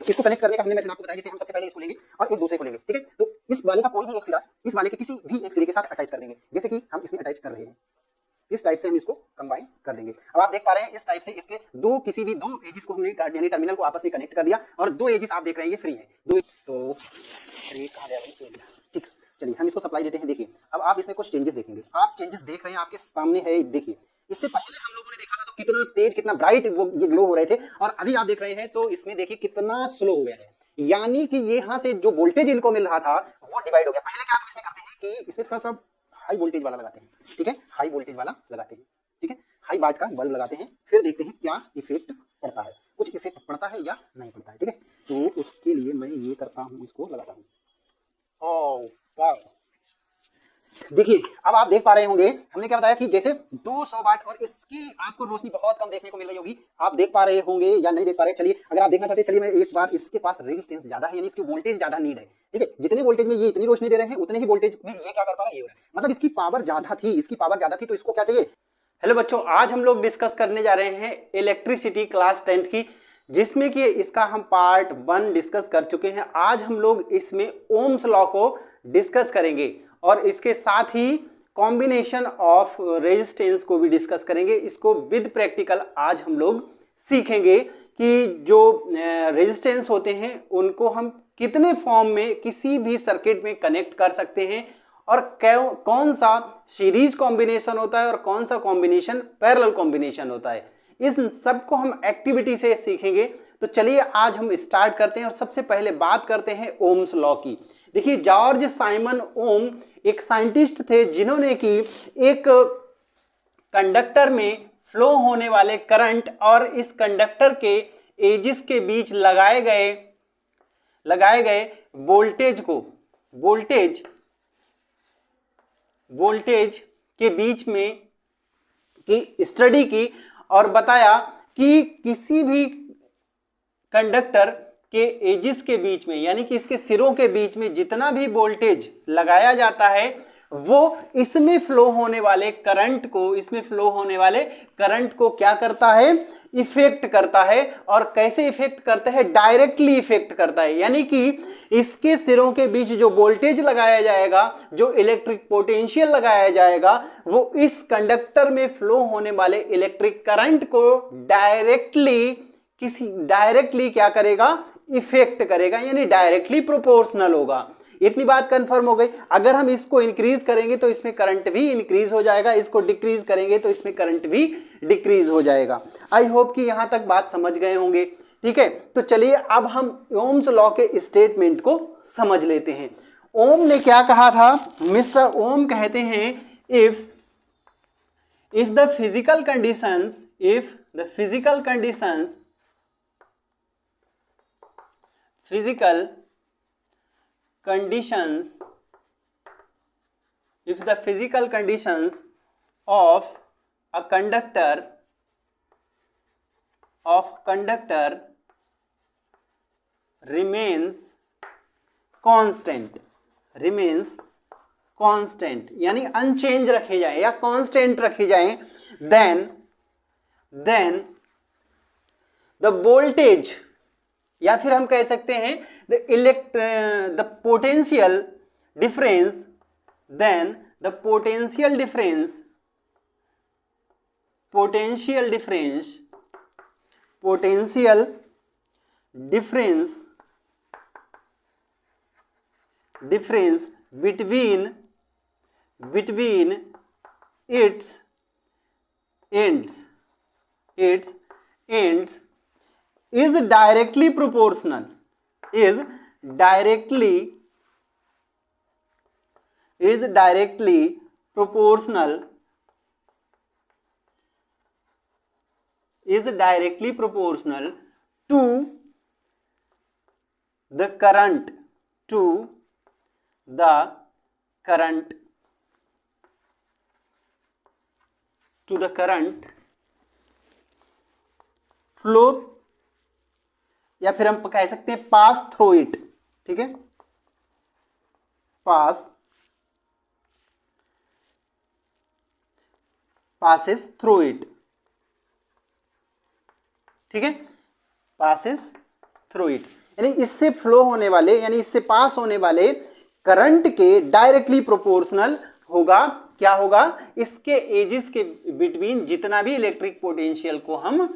तो इसको कनेक्ट करने का हमने मेथड आपको बताया, जैसे हम सबसे पहले इसको लेंगे और एक दूसरे को लेंगे, ठीक है। तो इस वाले का कोई भी एक सिरा इस वाले के किसी भी एक सिरे के साथ अटैच कर देंगे, जैसे कि हम इसमें अटैच कर रहे हैं, इस टाइप से हम इसको कंबाइन कर देंगे। अब आप देख पा रहे हैं इस टाइप से इसके दो किसी भी दो एजेस को हमने यानी टर्मिनल को आपस में कनेक्ट कर दिया और दो एजेस आप देख रहे हैं ये फ्री है। दो तो कहां गया भाई, ठीक। चलिए हम इसको सप्लाई देते हैं। देखिए अब आप इसमें कुछ चेंजेस देखेंगे, आप चेंजेस देख रहे हैं आपके सामने है। देखिए इससे पहले हम लोगों ने देखा था तो कितना तेज कितना ब्राइट वो ये ग्लो हो रहे थे, और अभी आप देख रहे हैं तो इसमें देखिए कितना स्लो हो गया है, यानी कि यहाँ से जो वोल्टेज इनको मिल रहा था वो डिवाइड हो गया। पहले क्या हम इसमें करते हैं कि इसमें थोड़ा सा हाई वोल्टेज वाला लगाते हैं, ठीक है, हाई वोल्टेज वाला लगाते हैं, ठीक है, हाई वाट का बल्ब लगाते हैं, फिर देखते हैं क्या इफेक्ट पड़ता है, कुछ इफेक्ट पड़ता है या नहीं पड़ता है, ठीक है। तो उसके लिए मैं ये करता हूँ, इसको लगाता हूँ। ओह वाह, देखिए अब आप देख पा रहे होंगे हमने क्या बताया कि जैसे 200 वाट, और इसकी आपको रोशनी बहुत कम देखने को मिल रही होगी, आप देख पा रहे होंगे या नहीं देख पा रहे। चलिए अगर आप देखना चाहते हैं, चलिए मैं एक बार, इसके पास रेजिस्टेंस ज्यादा है यानी इसकी वोल्टेज ज्यादा नीड है, ठीक है। जितने वोल्टेज में ये इतनी रोशनी दे रहे हैं उतने ही वोल्टेज में ये क्या कर पा रहा है, ये हो रहा है, मतलब इसकी पावर ज्यादा थी, इसकी पावर ज्यादा थी, तो इसको क्या चाहिए। हेलो बच्चों, आज हम लोग डिस्कस करने जा रहे हैं इलेक्ट्रिसिटी क्लास 10th की, जिसमें कि इसका हम पार्ट 1 डिस्कस कर चुके हैं। आज हम लोग इसमें ओम्स लॉ को डिस्कस करेंगे और इसके साथ ही कॉम्बिनेशन ऑफ रेजिस्टेंस को भी डिस्कस करेंगे। इसको विद प्रैक्टिकल आज हम लोग सीखेंगे कि जो रेजिस्टेंस होते हैं उनको हम कितने फॉर्म में किसी भी सर्किट में कनेक्ट कर सकते हैं, और कौन सा सीरीज कॉम्बिनेशन होता है और कौन सा कॉम्बिनेशन पैरेलल कॉम्बिनेशन होता है। इस सब को हम एक्टिविटी से सीखेंगे। तो चलिए आज हम स्टार्ट करते हैं और सबसे पहले बात करते हैं ओम्स लॉ की। देखिए जॉर्ज साइमन ओम एक साइंटिस्ट थे जिन्होंने कि एक कंडक्टर में फ्लो होने वाले करंट और इस कंडक्टर के एजिस के बीच लगाए गए वोल्टेज के बीच में की स्टडी की, और बताया कि किसी भी कंडक्टर के एजिस के बीच में यानी कि इसके सिरों के बीच में जितना भी वोल्टेज लगाया जाता है वो इसमें फ्लो होने वाले करंट को क्या करता है, इफेक्ट करता है। और कैसे इफेक्ट करता है, डायरेक्टली इफेक्ट करता है, यानी कि इसके सिरों के बीच जो वोल्टेज लगाया जाएगा, जो इलेक्ट्रिक पोटेंशियल लगाया जाएगा, वो इस कंडक्टर में फ्लो होने वाले इलेक्ट्रिक करंट को डायरेक्टली क्या करेगा, इफेक्ट करेगा, यानी डायरेक्टली प्रोपोर्शनल होगा। इतनी बात कंफर्म हो गई। अगर हम इसको इंक्रीज करेंगे तो इसमें करंट भी इंक्रीज हो जाएगा, इसको डिक्रीज करेंगे तो इसमें करंट भी डिक्रीज हो जाएगा। आई होप कि यहां तक बात समझ गए होंगे, ठीक है। तो चलिए अब हम ओम्स लॉ के स्टेटमेंट को समझ लेते हैं। ओम ने क्या कहा था, मिस्टर ओम कहते हैं if the physical conditions of a conductor remains constant यानी अनचेंज रखे जाए या कांस्टेंट रखे जाए, then the voltage, या फिर हम कह सकते हैं the potential difference between its ends is directly proportional to the current flow, या फिर हम कह सकते हैं पास थ्रू इट, ठीक है, passes through it, ठीक है, passes through it। यानी इससे फ्लो होने वाले यानी इससे पास होने वाले करंट के डायरेक्टली प्रोपोर्शनल होगा, क्या होगा, इसके एजेस के बिटवीन जितना भी इलेक्ट्रिक पोटेंशियल को हम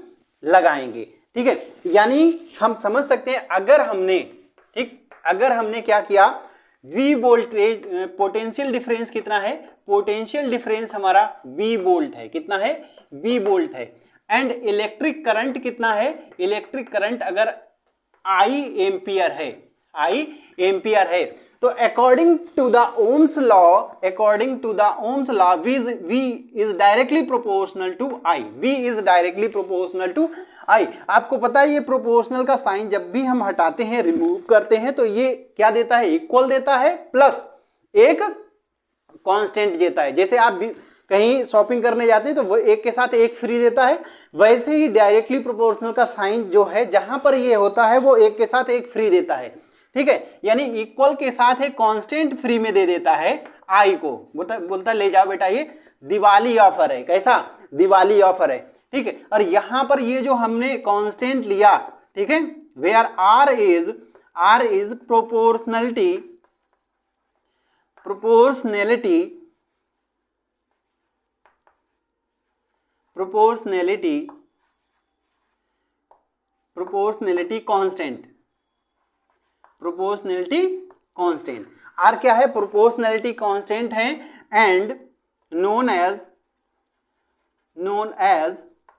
लगाएंगे। ठीक है, यानी हम समझ सकते हैं अगर हमने क्या किया, V वोल्टेज पोटेंशियल डिफरेंस कितना है, पोटेंशियल डिफरेंस हमारा V वोल्ट है, कितना है, V वोल्ट है, एंड इलेक्ट्रिक करंट कितना है, इलेक्ट्रिक करंट अगर I एम्पियर है, तो according to the Ohm's law V is directly proportional to I, V is directly proportional to I। आपको पता है ये प्रोपोर्शनल का साइन जब भी हम हटाते हैं, रिमूव करते हैं, तो ये क्या देता है, इक्वल देता है प्लस एक कांस्टेंट देता है। जैसे आप भी कहीं शॉपिंग करने जाते हैं तो वो एक के साथ एक फ्री देता है, वैसे ही डायरेक्टली प्रोपोर्शनल का साइन जो है जहां पर ये होता है वो एक के साथ एक फ्री देता है। ठीक है, यानी इक्वल के साथ एक कांस्टेंट फ्री में दे देता है आई को, बोलता ले जाओ बेटा ये दिवाली ऑफर है, कैसा, दिवाली ऑफर है। ठीक है, और यहां पर ये जो हमने कांस्टेंट लिया, ठीक है, where R is proportionality constant, R क्या है, प्रोपोर्शनैलिटी कांस्टेंट है, एंड नोन एज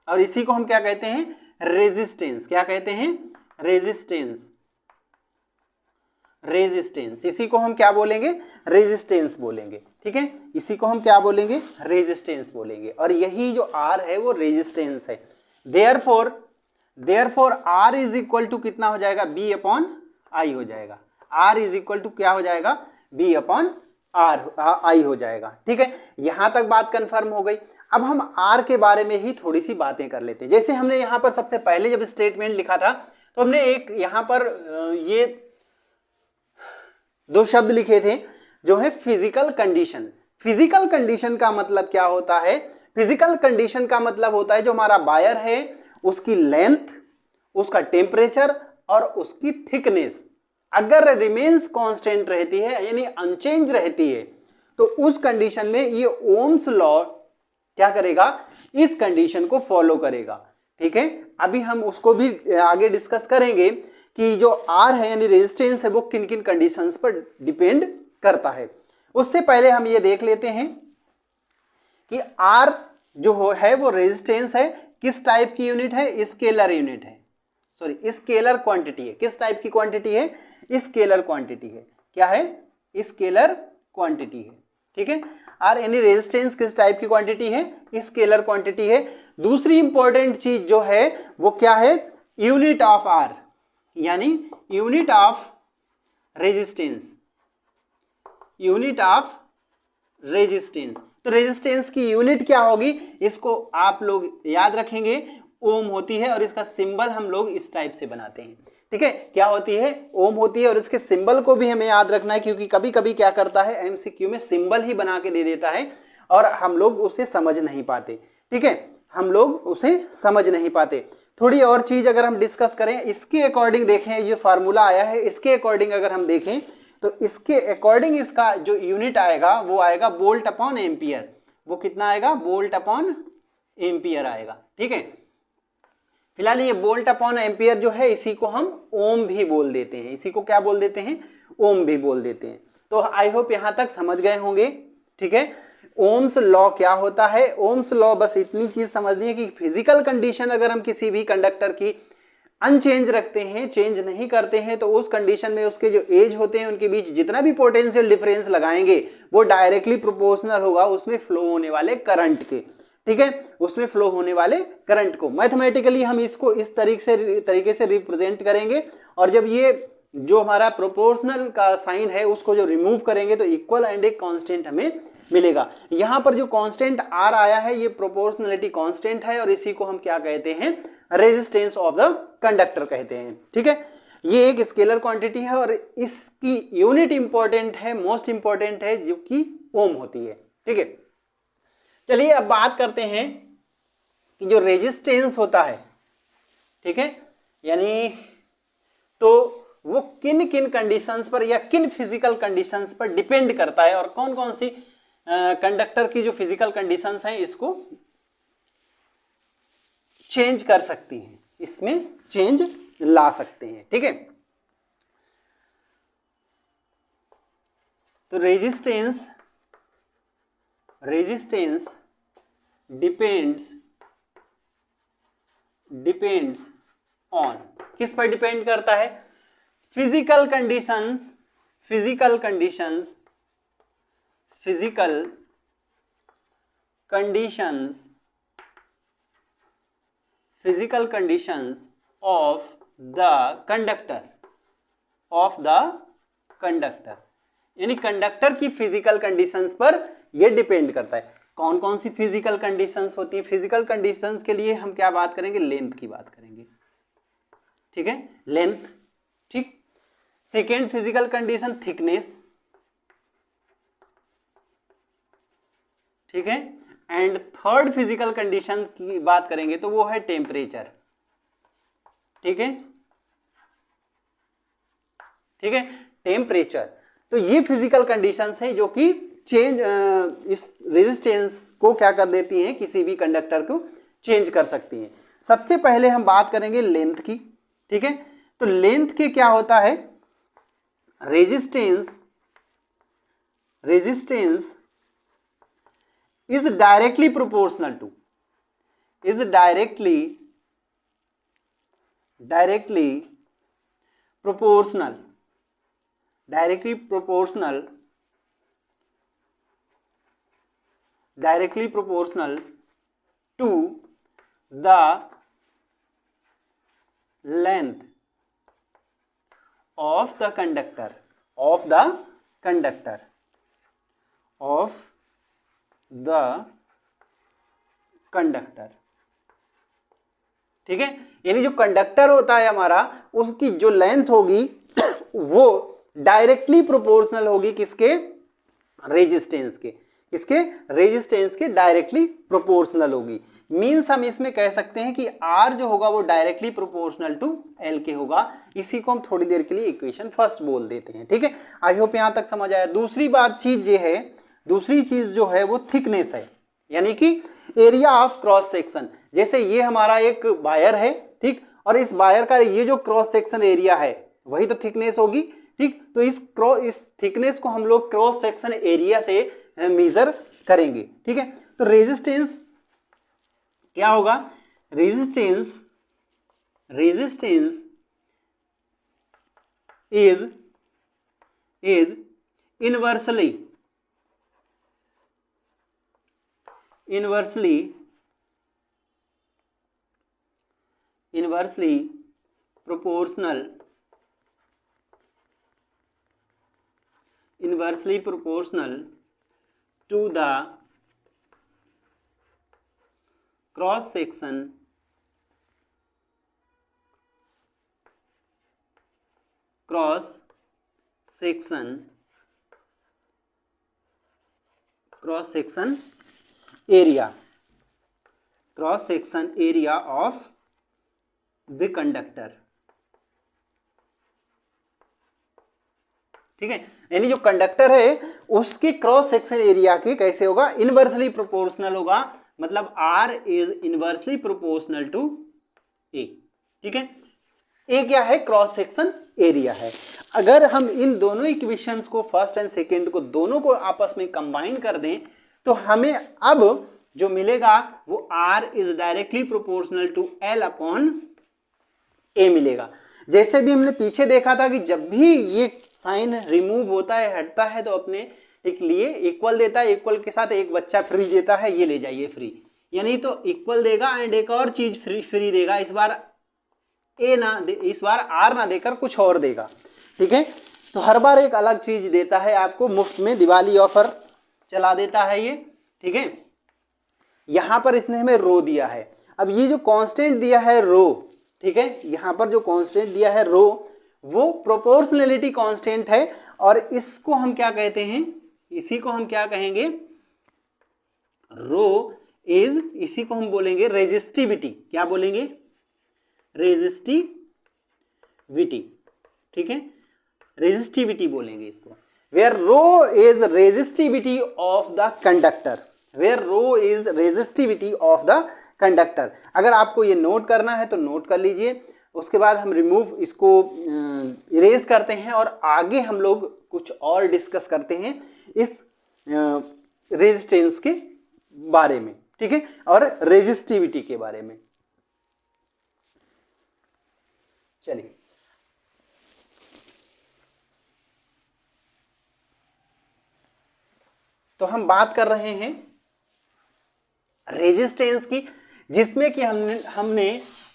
और इसी को हम क्या कहते हैं, रेजिस्टेंस, क्या कहते हैं, रेजिस्टेंस, इसी को हम क्या बोलेंगे, रेजिस्टेंस बोलेंगे। ठीक है, इसी को हम क्या बोलेंगे, रेजिस्टेंस बोलेंगे, और यही जो आर है वो रेजिस्टेंस है। Therefore R is equal to कितना हो जाएगा, बी अपॉन आई हो जाएगा, आर इज इक्वल टू क्या हो जाएगा, बी अपॉन आर आई हो जाएगा। ठीक है, यहां तक बात कंफर्म हो गई। अब हम आर के बारे में ही थोड़ी सी बातें कर लेते हैं। जैसे हमने यहां पर सबसे पहले जब स्टेटमेंट लिखा था तो हमने एक यहां पर ये दो शब्द लिखे थे जो है फिजिकल कंडीशन। फिजिकल कंडीशन का मतलब क्या होता है, फिजिकल कंडीशन का मतलब होता है जो हमारा वायर है उसकी लेंथ, उसका टेम्परेचर और उसकी थिकनेस अगर रिमेन्स कांस्टेंट रहती है यानी अनचेंज रहती है तो उस कंडीशन में ये ओम्स लॉ क्या करेगा, इस कंडीशन को फॉलो करेगा। ठीक है, अभी हम उसको भी आगे डिस्कस करेंगे कि जो आर है यानी रेजिस्टेंस है वो किन किन कंडीशंस पर डिपेंड करता है। उससे पहले हम ये देख लेते हैं कि आर जो है वो रेजिस्टेंस है, किस टाइप की यूनिट है, स्केलर यूनिट है, सॉरी स्केलर क्वांटिटी है। किस टाइप की क्वांटिटी है, स्केलर क्वांटिटी है। क्या है, स्केलर क्वांटिटी है। ठीक है, आर यानी रेजिस्टेंस किस टाइप की क्वांटिटी है, स्केलर क्वांटिटी है। दूसरी इंपॉर्टेंट चीज जो है वो क्या है, यूनिट ऑफ आर यानी unit of resistance, unit of resistance. तो रेजिस्टेंस की यूनिट क्या होगी, इसको आप लोग याद रखेंगे, ओम होती है और इसका सिंबल हम लोग इस टाइप से बनाते हैं। ठीक है, क्या होती है, ओम होती है और इसके सिंबल को भी हमें याद रखना है क्योंकि कभी कभी क्या करता है एमसीक्यू में सिंबल ही बना के दे देता है और हम लोग उसे समझ नहीं पाते। ठीक है, हम लोग उसे समझ नहीं पाते। थोड़ी और चीज अगर हम डिस्कस करें, इसके अकॉर्डिंग देखें, ये फार्मूला आया है, इसके अकॉर्डिंग अगर हम देखें तो इसके अकॉर्डिंग इसका जो यूनिट आएगा वो आएगा वोल्ट अपॉन एम्पियर। वो कितना आएगा, वोल्ट अपॉन एम्पियर आएगा। ठीक है, फिलहाल ये वोल्ट अपॉन एम्पियर जो है इसी को हम ओम भी बोल देते हैं, इसी को क्या बोल देते हैं, ओम भी बोल देते हैं। तो आई होप यहां तक समझ गए होंगे। ठीक है, ओम्स लॉ क्या होता है, ओम्स लॉ बस इतनी चीज समझनी है कि फिजिकल कंडीशन अगर हम किसी भी कंडक्टर की अनचेंज रखते हैं, चेंज नहीं करते हैं, तो उस कंडीशन में उसके जो एज होते हैं उनके बीच जितना भी पोटेंशियल डिफरेंस लगाएंगे वो डायरेक्टली प्रोपोर्शनल होगा उसमें फ्लो होने वाले करंट के। ठीक है, उसमें फ्लो होने वाले करंट को मैथमेटिकली हम इसको इस तरीके से रिप्रेजेंट करेंगे और जब ये जो हमारा प्रोपोर्शनल का साइन है उसको जो रिमूव करेंगे तो इक्वल एंड एक कांस्टेंट हमें मिलेगा। यहां पर जो कांस्टेंट आर आया है ये प्रोपोर्शनलिटी कांस्टेंट है और इसी को हम क्या कहते हैं, रेजिस्टेंस ऑफ द कंडक्टर कहते हैं। ठीक है, ये एक स्केलर क्वांटिटी है और इसकी यूनिट इंपॉर्टेंट है, मोस्ट इंपॉर्टेंट है, जो कि ओम होती है। ठीक है, चलिए अब बात करते हैं कि जो रेजिस्टेंस होता है, ठीक है, यानी तो किन किन कंडीशंस पर या किन फिजिकल कंडीशंस पर डिपेंड करता है और कौन कौन सी कंडक्टर की जो फिजिकल कंडीशंस हैं इसको चेंज कर सकती हैं, इसमें चेंज ला सकते हैं। ठीक है, तो रेजिस्टेंस डिपेंड्स ऑन, किस पर डिपेंड करता है? Physical conditions of the conductor, यानी कंडक्टर की फिजिकल कंडीशंस पर यह डिपेंड करता है। कौन कौन सी फिजिकल कंडीशंस होती है? फिजिकल कंडीशंस के लिए हम क्या बात करेंगे? लेंथ की बात करेंगे। ठीक है, लेंथ। ठीक, सेकेंड फिजिकल कंडीशन थिकनेस। ठीक है, एंड थर्ड फिजिकल कंडीशन की बात करेंगे तो वो है टेम्परेचर। ठीक है, टेम्परेचर। तो ये फिजिकल कंडीशंस है जो कि चेंज इस रेजिस्टेंस को क्या कर देती हैं, किसी भी कंडक्टर को चेंज कर सकती हैं। सबसे पहले हम बात करेंगे लेंथ की। ठीक है, तो लेंथ के क्या होता है? Resistance is directly proportional to directly proportional to the length of the conductor ठीक है, यानी जो कंडक्टर होता है हमारा, उसकी जो लेंथ होगी वो डायरेक्टली प्रोपोर्शनल होगी किसके? रेजिस्टेंस के। किसके? रेजिस्टेंस के डायरेक्टली प्रोपोर्शनल होगी। मींस हम इसमें कह सकते हैं कि R जो होगा वो डायरेक्टली प्रोपोर्शनल टू L के होगा। इसी को हम थोड़ी देर के लिए इक्वेशन फर्स्ट बोल देते हैं। ठीक है, आई होप यहां तक समझ आया। दूसरी चीज जो है वो थिकनेस है, यानी कि एरिया ऑफ क्रॉस सेक्शन। जैसे ये हमारा एक वायर है, ठीक, और इस वायर का ये जो क्रॉस सेक्शन एरिया है वही तो थिकनेस होगी। ठीक, तो इस थिकनेस को हम लोग क्रॉस सेक्शन एरिया से मेजर करेंगे। ठीक है, तो रेजिस्टेंस क्या होगा? Resistance is inversely proportional to the cross section area of the conductor। ठीक है, यानी जो कंडक्टर है उसके क्रॉस सेक्शन एरिया के कैसे होगा? इनवर्सली प्रोपोर्शनल होगा, मतलब R is inversely proportional to A। ठीक है, A क्या है? क्रॉस सेक्शन एरिया है। अगर हम इन दोनों इक्वेशंस को, फर्स्ट एंड सेकेंड को, दोनों को आपस में कंबाइन कर दें तो हमें अब जो मिलेगा वो R is directly proportional to L upon A मिलेगा। जैसे भी हमने पीछे देखा था कि जब भी ये साइन रिमूव होता है, हटता है, तो अपने एक लिए इक्वल देता है, इक्वल के साथ एक बच्चा फ्री देता है, ये ले जाइए फ्री, यानी तो इक्वल देगा एंड एक और चीज फ्री देगा। इस बार इस बार R ना देकर कुछ और देगा। ठीक है, तो हर बार एक अलग चीज देता है आपको, मुफ्त में दिवाली ऑफर चला देता है ये। ठीक है, यहां पर इसने हमें रो दिया है। अब ये जो कांस्टेंट दिया है रो, ठीक है, यहां पर जो कांस्टेंट दिया है रो, वो प्रोपोर्शनैलिटी कांस्टेंट है, और इसको हम क्या कहते हैं? इसी को हम क्या कहेंगे? रो इज, इसी को हम बोलेंगे रेजिस्टिविटी। क्या बोलेंगे? रेजिस्टिविटी। ठीक है, रेजिस्टिविटी बोलेंगे इसको। Where rho is resistivity of the conductor, where rho is resistivity of the conductor. अगर आपको ये नोट करना है तो नोट कर लीजिए, उसके बाद हम रिमूव इसको इरेज करते हैं और आगे हम लोग कुछ और डिस्कस करते हैं इस रेजिस्टेंस के बारे में, ठीक है, और रेजिस्टिविटी के बारे में। चलिए, तो हम बात कर रहे हैं रेजिस्टेंस की, जिसमें कि हमने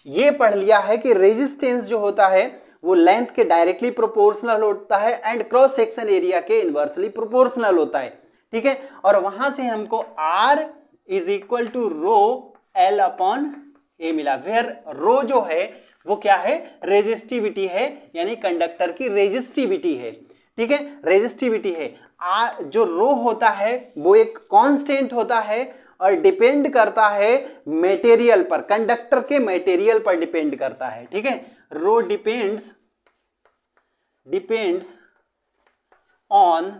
ये पढ़ लिया है कि रेजिस्टेंस जो होता है वो लेंथ के डायरेक्टली प्रोपोर्शनल होता है एंड क्रॉस सेक्शन एरिया के इनवर्सली प्रोपोर्शनल होता है, ठीक है। और वहां से हमको R is equal to rho L upon a मिला, वेयर रो जो है वो क्या है, रेजिस्टिविटी है, यानी कंडक्टर की रेजिस्टिविटी है, ठीक है, रेजिस्टिविटी है। जो रो होता है वो एक कांस्टेंट होता है और डिपेंड करता है मटेरियल पर, कंडक्टर के मटेरियल पर डिपेंड करता है, ठीक है। Rho depends on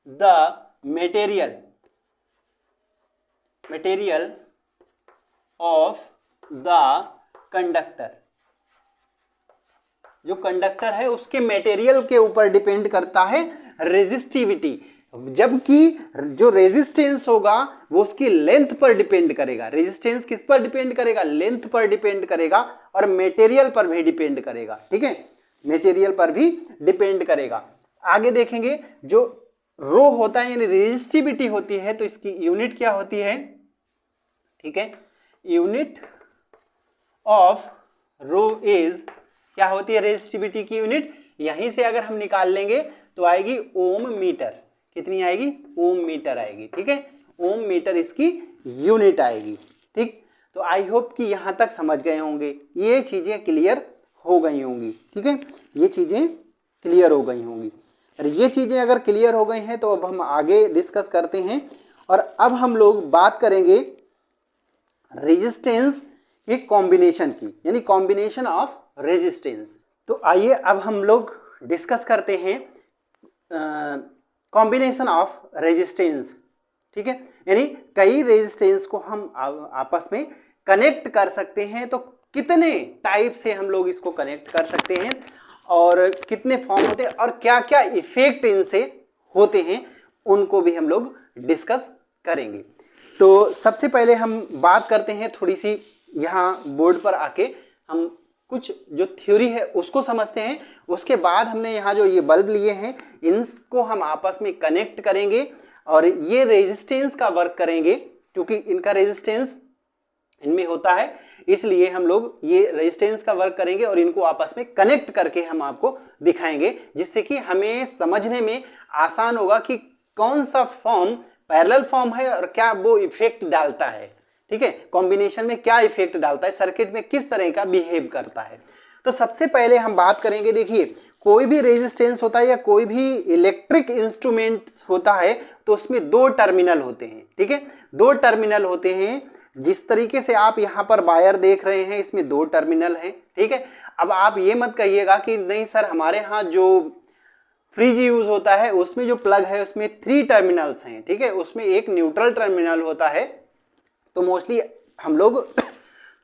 the material of the conductor, जो कंडक्टर है उसके मटेरियल के ऊपर डिपेंड करता है रेजिस्टिविटी, जबकि जो रेजिस्टेंस होगा वो उसकी लेंथ पर डिपेंड करेगा। रेजिस्टेंस किस पर डिपेंड करेगा, लेंथ पर डिपेंड करेगा और मटेरियल पर भी डिपेंड करेगा, ठीक है, मटेरियल पर भी डिपेंड करेगा। आगे देखेंगे, जो रो होता है यानी रेजिस्टिविटी होती है तो इसकी यूनिट क्या होती है, ठीक है, यूनिट ऑफ रो इज क्या होती है, रेजिस्टिविटी की यूनिट यहीं से अगर हम निकाल लेंगे तो आएगी ओम मीटर। कितनी आएगी, ओम मीटर आएगी, ठीक है, ओम मीटर इसकी यूनिट आएगी, ठीक। तो आई होप कि यहां तक समझ गए होंगे, ये चीजें क्लियर हो गई होंगी, ठीक है, ये चीजें क्लियर हो गई होंगी। और ये चीजें अगर क्लियर हो गई हैं तो अब हम आगे डिस्कस करते हैं और अब हम लोग बात करेंगे रेजिस्टेंस के कॉम्बिनेशन की, यानी कॉम्बिनेशन ऑफ रेजिस्टेंस। तो आइए अब हम लोग डिस्कस करते हैं कॉम्बिनेशन ऑफ रेजिस्टेंस, ठीक है, यानी कई रेजिस्टेंस को हम आपस में कनेक्ट कर सकते हैं। तो कितने टाइप से हम लोग इसको कनेक्ट कर सकते हैं और कितने फॉर्म होते हैं और क्या क्या इफेक्ट इनसे होते हैं, उनको भी हम लोग डिस्कस करेंगे। तो सबसे पहले हम बात करते हैं थोड़ी सी, यहाँ बोर्ड पर आके हम कुछ जो थ्योरी है उसको समझते हैं। उसके बाद हमने यहाँ जो ये बल्ब लिए हैं इनको हम आपस में कनेक्ट करेंगे और ये रेजिस्टेंस का वर्क करेंगे, क्योंकि इनका रेजिस्टेंस इनमें होता है, इसलिए हम लोग ये रेजिस्टेंस का वर्क करेंगे और इनको आपस में कनेक्ट करके हम आपको दिखाएंगे, जिससे कि हमें समझने में आसान होगा कि कौन सा फॉर्म पैरेलल फॉर्म है और क्या वो इफेक्ट डालता है, ठीक है, कॉम्बिनेशन में क्या इफेक्ट डालता है, सर्किट में किस तरह का बिहेव करता है। तो सबसे पहले हम बात करेंगे, देखिए कोई भी रेजिस्टेंस होता है या कोई भी इलेक्ट्रिक इंस्ट्रूमेंट होता है तो उसमें दो टर्मिनल होते हैं, ठीक है, दो टर्मिनल होते हैं। जिस तरीके से आप यहाँ पर वायर देख रहे हैं इसमें दो टर्मिनल हैं, ठीक है। अब आप ये मत कहिएगा कि नहीं सर हमारे यहाँ जो फ्रिज यूज होता है उसमें जो प्लग है उसमें 3 टर्मिनल्स हैं, ठीक है, उसमें एक न्यूट्रल टर्मिनल होता है, तो मोस्टली हम लोग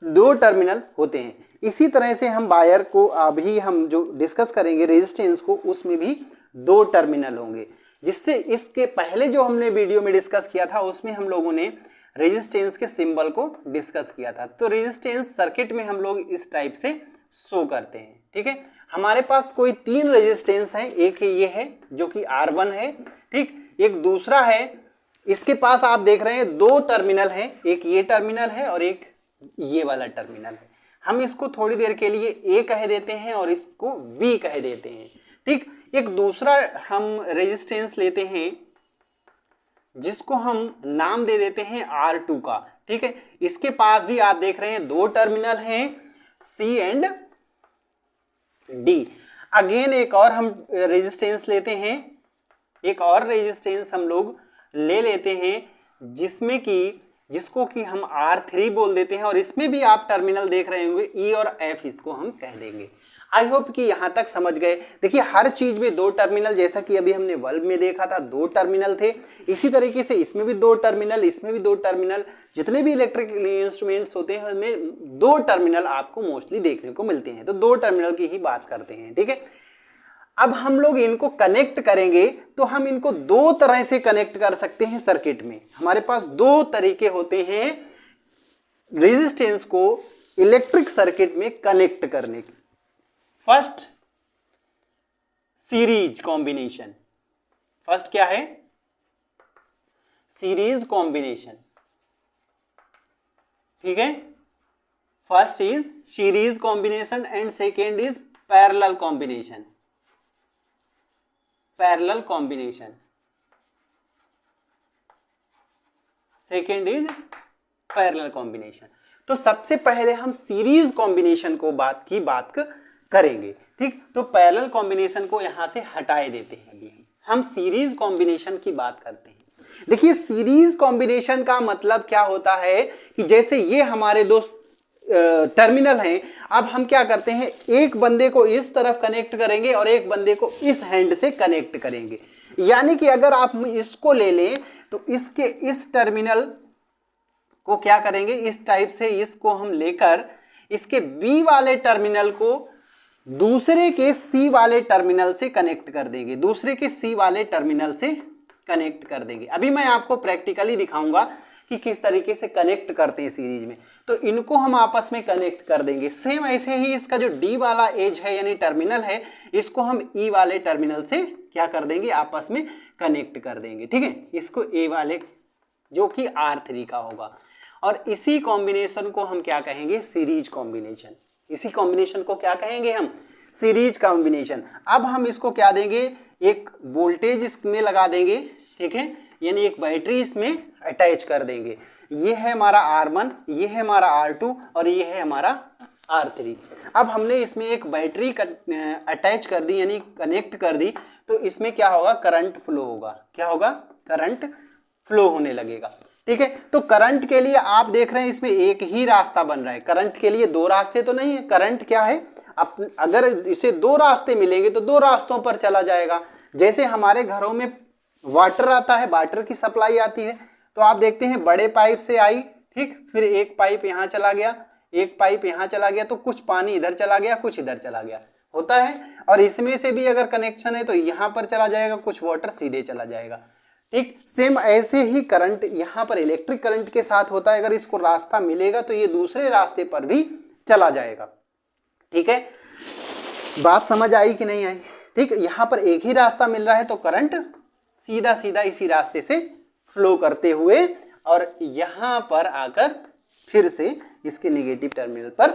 2 टर्मिनल होते हैं। इसी तरह से हम वायर को अभी हम जो डिस्कस करेंगे रेजिस्टेंस को, उसमें भी 2 टर्मिनल होंगे, जिससे इसके पहले जो हमने वीडियो में डिस्कस किया था उसमें हम लोगों ने रेजिस्टेंस के सिंबल को डिस्कस किया था। तो रेजिस्टेंस सर्किट में हम लोग इस टाइप से शो करते हैं, ठीक है। हमारे पास कोई 3 रेजिस्टेंस है, एक ये है जो कि R1 है, ठीक, एक दूसरा है, इसके पास आप देख रहे हैं 2 टर्मिनल हैं, एक ये टर्मिनल है और एक ये वाला टर्मिनल है। हम इसको थोड़ी देर के लिए A कह देते हैं और इसको B कह देते हैं, ठीक। एक दूसरा हम रेजिस्टेंस लेते हैं जिसको हम नाम दे देते हैं R2 का, ठीक है। इसके पास भी आप देख रहे हैं 2 टर्मिनल हैं, C एंड D। अगेन एक और हम रेजिस्टेंस लेते हैं, एक और रेजिस्टेंस हम लोग ले लेते हैं जिसमें कि जिसको कि हम R3 बोल देते हैं और इसमें भी आप टर्मिनल देख रहे होंगे E और F, इसको हम कह देंगे। आई होप कि यहां तक समझ गए। देखिए हर चीज में दो टर्मिनल, जैसा कि अभी हमने बल्ब में देखा था दो टर्मिनल थे, इसी तरीके से इसमें भी दो टर्मिनल, इसमें भी दो टर्मिनल, जितने भी इलेक्ट्रिकल इंस्ट्रूमेंट्स होते हैं उनमें दो टर्मिनल आपको मोस्टली देखने को मिलते हैं। तो दो टर्मिनल की ही बात करते हैं, ठीक है। अब हम लोग इनको कनेक्ट करेंगे तो हम इनको दो तरह से कनेक्ट कर सकते हैं सर्किट में। हमारे पास दो तरीके होते हैं रेजिस्टेंस को इलेक्ट्रिक सर्किट में कनेक्ट करने की। फर्स्ट सीरीज कॉम्बिनेशन, फर्स्ट क्या है? सीरीज कॉम्बिनेशन, ठीक है। First is series combination and second is parallel combination, parallel combination, second is parallel combination. तो सबसे पहले हम सीरीज कॉम्बिनेशन को बात करेंगे, ठीक। तो पैरेलल कॉम्बिनेशन को यहां से हटाए देते हैं, अभी हम सीरीज कॉम्बिनेशन की बात करते हैं। देखिए सीरीज कॉम्बिनेशन का मतलब क्या होता है कि जैसे ये हमारे दो टर्मिनल हैं, अब हम क्या करते हैं, एक बंदे को इस तरफ कनेक्ट करेंगे और एक बंदे को इस हैंड से कनेक्ट करेंगे। यानी कि अगर आप इसको ले लें तो इसके इस टर्मिनल को क्या करेंगे, इस टाइप से इसको हम लेकर इसके बी वाले टर्मिनल को दूसरे के सी वाले टर्मिनल से कनेक्ट कर देंगे, दूसरे के सी वाले टर्मिनल से कनेक्ट कर देंगे। अभी मैं आपको प्रैक्टिकली दिखाऊंगा कि किस तरीके से कनेक्ट करते हैं सीरीज में। तो इनको हम आपस में कनेक्ट कर देंगे। सेम ऐसे ही इसका जो डी वाला एज है यानी टर्मिनल है, इसको हम ई वाले टर्मिनल से क्या कर देंगे, आपस में कनेक्ट कर देंगे, ठीक है। इसको ए वाले जो कि R3 का होगा, और इसी कॉम्बिनेशन को हम क्या कहेंगे, सीरीज कॉम्बिनेशन। इसी कॉम्बिनेशन को क्या कहेंगे हम, सीरीज कॉम्बिनेशन। अब हम इसको क्या देंगे, एक वोल्टेज इसमें लगा देंगे, ठीक है, यानी एक बैटरी इसमें अटैच कर देंगे। ये है हमारा R1, ये है हमारा R2 और ये है हमारा R3। अब हमने इसमें एक बैटरी अटैच कर दी यानी कनेक्ट कर दी, तो इसमें क्या होगा, करंट फ्लो होगा। क्या होगा, करंट फ्लो होने लगेगा, ठीक है। तो करंट के लिए आप देख रहे हैं इसमें एक ही रास्ता बन रहा है, करंट के लिए दो रास्ते तो नहीं है। करंट क्या है, अगर इसे दो रास्ते मिलेंगे तो दो रास्तों पर चला जाएगा। जैसे हमारे घरों में वाटर आता है, वाटर की सप्लाई आती है, तो आप देखते हैं बड़े पाइप से आई, ठीक, फिर एक पाइप यहाँ चला गया, एक पाइप यहाँ चला गया, तो कुछ पानी इधर चला गया, कुछ इधर चला गया, होता है। और इसमें से भी अगर कनेक्शन है तो यहाँ पर चला जाएगा, कुछ वाटर सीधे चला जाएगा, ठीक। सेम ऐसे ही करंट यहाँ पर इलेक्ट्रिक करंट के साथ होता है। अगर इसको रास्ता मिलेगा तो ये दूसरे रास्ते पर भी चला जाएगा, ठीक है। बात समझ आई कि नहीं आई, ठीक। यहाँ पर एक ही रास्ता मिल रहा है तो करंट सीधा सीधा इसी रास्ते से फ्लो करते हुए और यहां पर आकर फिर से इसके नेगेटिव टर्मिनल पर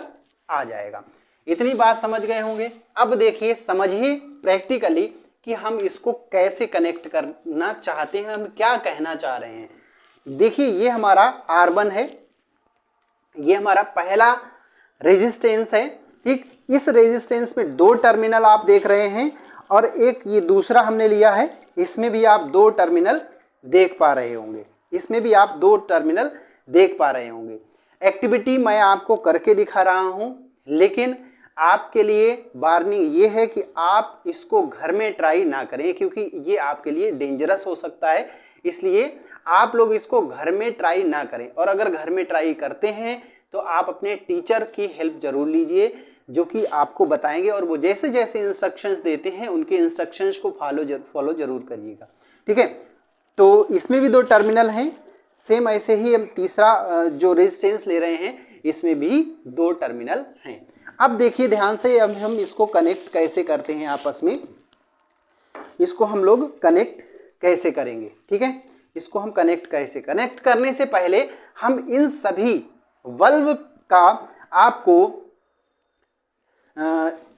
आ जाएगा। इतनी बात समझ गए होंगे। अब देखिए, समझिए प्रैक्टिकली कि हम इसको कैसे कनेक्ट करना चाहते हैं, हम क्या कहना चाह रहे हैं। देखिए ये हमारा R1 है, ये हमारा पहला रेजिस्टेंस है, ठीक। इस रेजिस्टेंस में दो टर्मिनल आप देख रहे हैं और एक ये दूसरा हमने लिया है, इसमें भी आप दो टर्मिनल देख पा रहे होंगे, इसमें भी आप दो टर्मिनल देख पा रहे होंगे। एक्टिविटी मैं आपको करके दिखा रहा हूं, लेकिन आपके लिए वार्निंग ये है कि आप इसको घर में ट्राई ना करें, क्योंकि ये आपके लिए डेंजरस हो सकता है। इसलिए आप लोग इसको घर में ट्राई ना करें, और अगर घर में ट्राई करते हैं तो आप अपने टीचर की हेल्प जरूर लीजिए, जो कि आपको बताएंगे, और वो जैसे जैसे इंस्ट्रक्शंस देते हैं उनके इंस्ट्रक्शंस को फॉलो जरूर करिएगा, ठीक है। तो इसमें भी दो टर्मिनल हैं, सेम ऐसे ही हम तीसरा जो रेजिस्टेंस ले रहे हैं इसमें भी दो टर्मिनल हैं। अब देखिए ध्यान से, अब हम इसको कनेक्ट कैसे करते हैं आपस में, इसको हम लोग कनेक्ट कैसे करेंगे, ठीक है। इसको हम कनेक्ट करने से पहले हम इन सभी बल्ब का आपको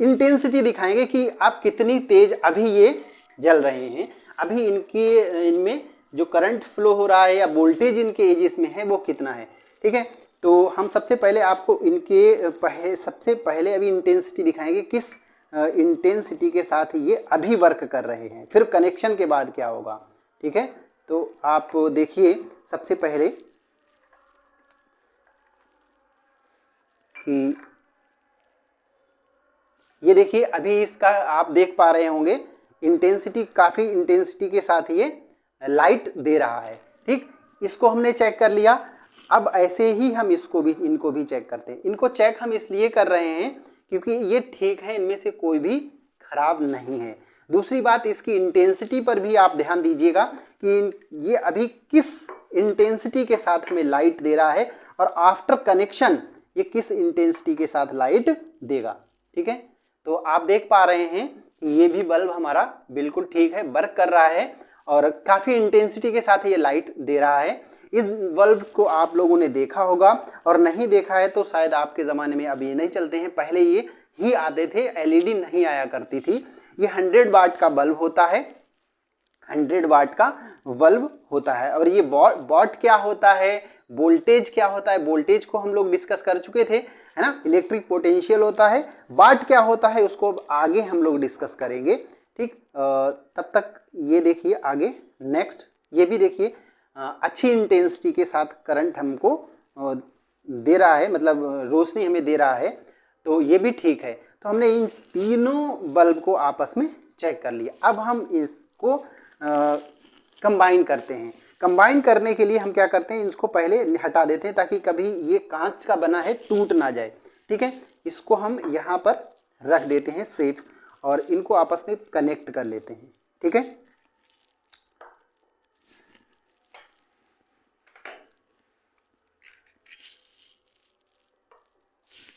इंटेंसिटी दिखाएंगे कि आप कितनी तेज अभी ये जल रहे हैं, अभी इनमें जो करंट फ्लो हो रहा है या वोल्टेज इनके एजिस में है वो कितना है, ठीक है। तो हम सबसे पहले आपको इनके सबसे पहले अभी इंटेंसिटी दिखाएंगे, किस इंटेंसिटी के साथ ये अभी वर्क कर रहे हैं, फिर कनेक्शन के बाद क्या होगा, ठीक है। तो आप देखिए सबसे पहले कि ये देखिए अभी इसका आप देख पा रहे होंगे इंटेंसिटी, काफ़ी इंटेंसिटी के साथ ये लाइट दे रहा है। ठीक, इसको हमने चेक कर लिया। अब ऐसे ही हम इनको भी चेक करते हैं। इनको चेक हम इसलिए कर रहे हैं क्योंकि ये ठीक है, इनमें से कोई भी खराब नहीं है। दूसरी बात, इसकी इंटेंसिटी पर भी आप ध्यान दीजिएगा कि ये अभी किस इंटेंसिटी के साथ हमें लाइट दे रहा है और आफ्टर कनेक्शन ये किस इंटेंसिटी के साथ लाइट देगा। ठीक है, तो आप देख पा रहे हैं कि ये भी बल्ब हमारा बिल्कुल ठीक है, वर्क कर रहा है और काफ़ी इंटेंसिटी के साथ ये लाइट दे रहा है। इस बल्ब को आप लोगों ने देखा होगा और नहीं देखा है तो शायद आपके ज़माने में अब ये नहीं चलते हैं, पहले ये ही आते थे, एलईडी नहीं आया करती थी। ये 100 वाट का बल्ब होता है, 100 वाट का बल्ब होता है। और ये वॉट क्या होता है, वोल्टेज क्या होता है, वोल्टेज को हम लोग डिस्कस कर चुके थे, है ना। इलेक्ट्रिक पोटेंशियल होता है। वाट क्या होता है उसको आगे हम लोग डिस्कस करेंगे। ठीक, तब तक ये देखिए आगे नेक्स्ट, ये भी देखिए अच्छी इंटेंसिटी के साथ करंट हमको दे रहा है, मतलब रोशनी हमें दे रहा है, तो ये भी ठीक है। तो हमने इन तीनों बल्ब को आपस में चेक कर लिया। अब हम इसको कंबाइन करते हैं। कंबाइन करने के लिए हम क्या करते हैं, इसको पहले हटा देते हैं ताकि कभी ये कांच का बना है टूट ना जाए। ठीक है, इसको हम यहाँ पर रख देते हैं सेफ और इनको आपस में कनेक्ट कर लेते हैं। ठीक है,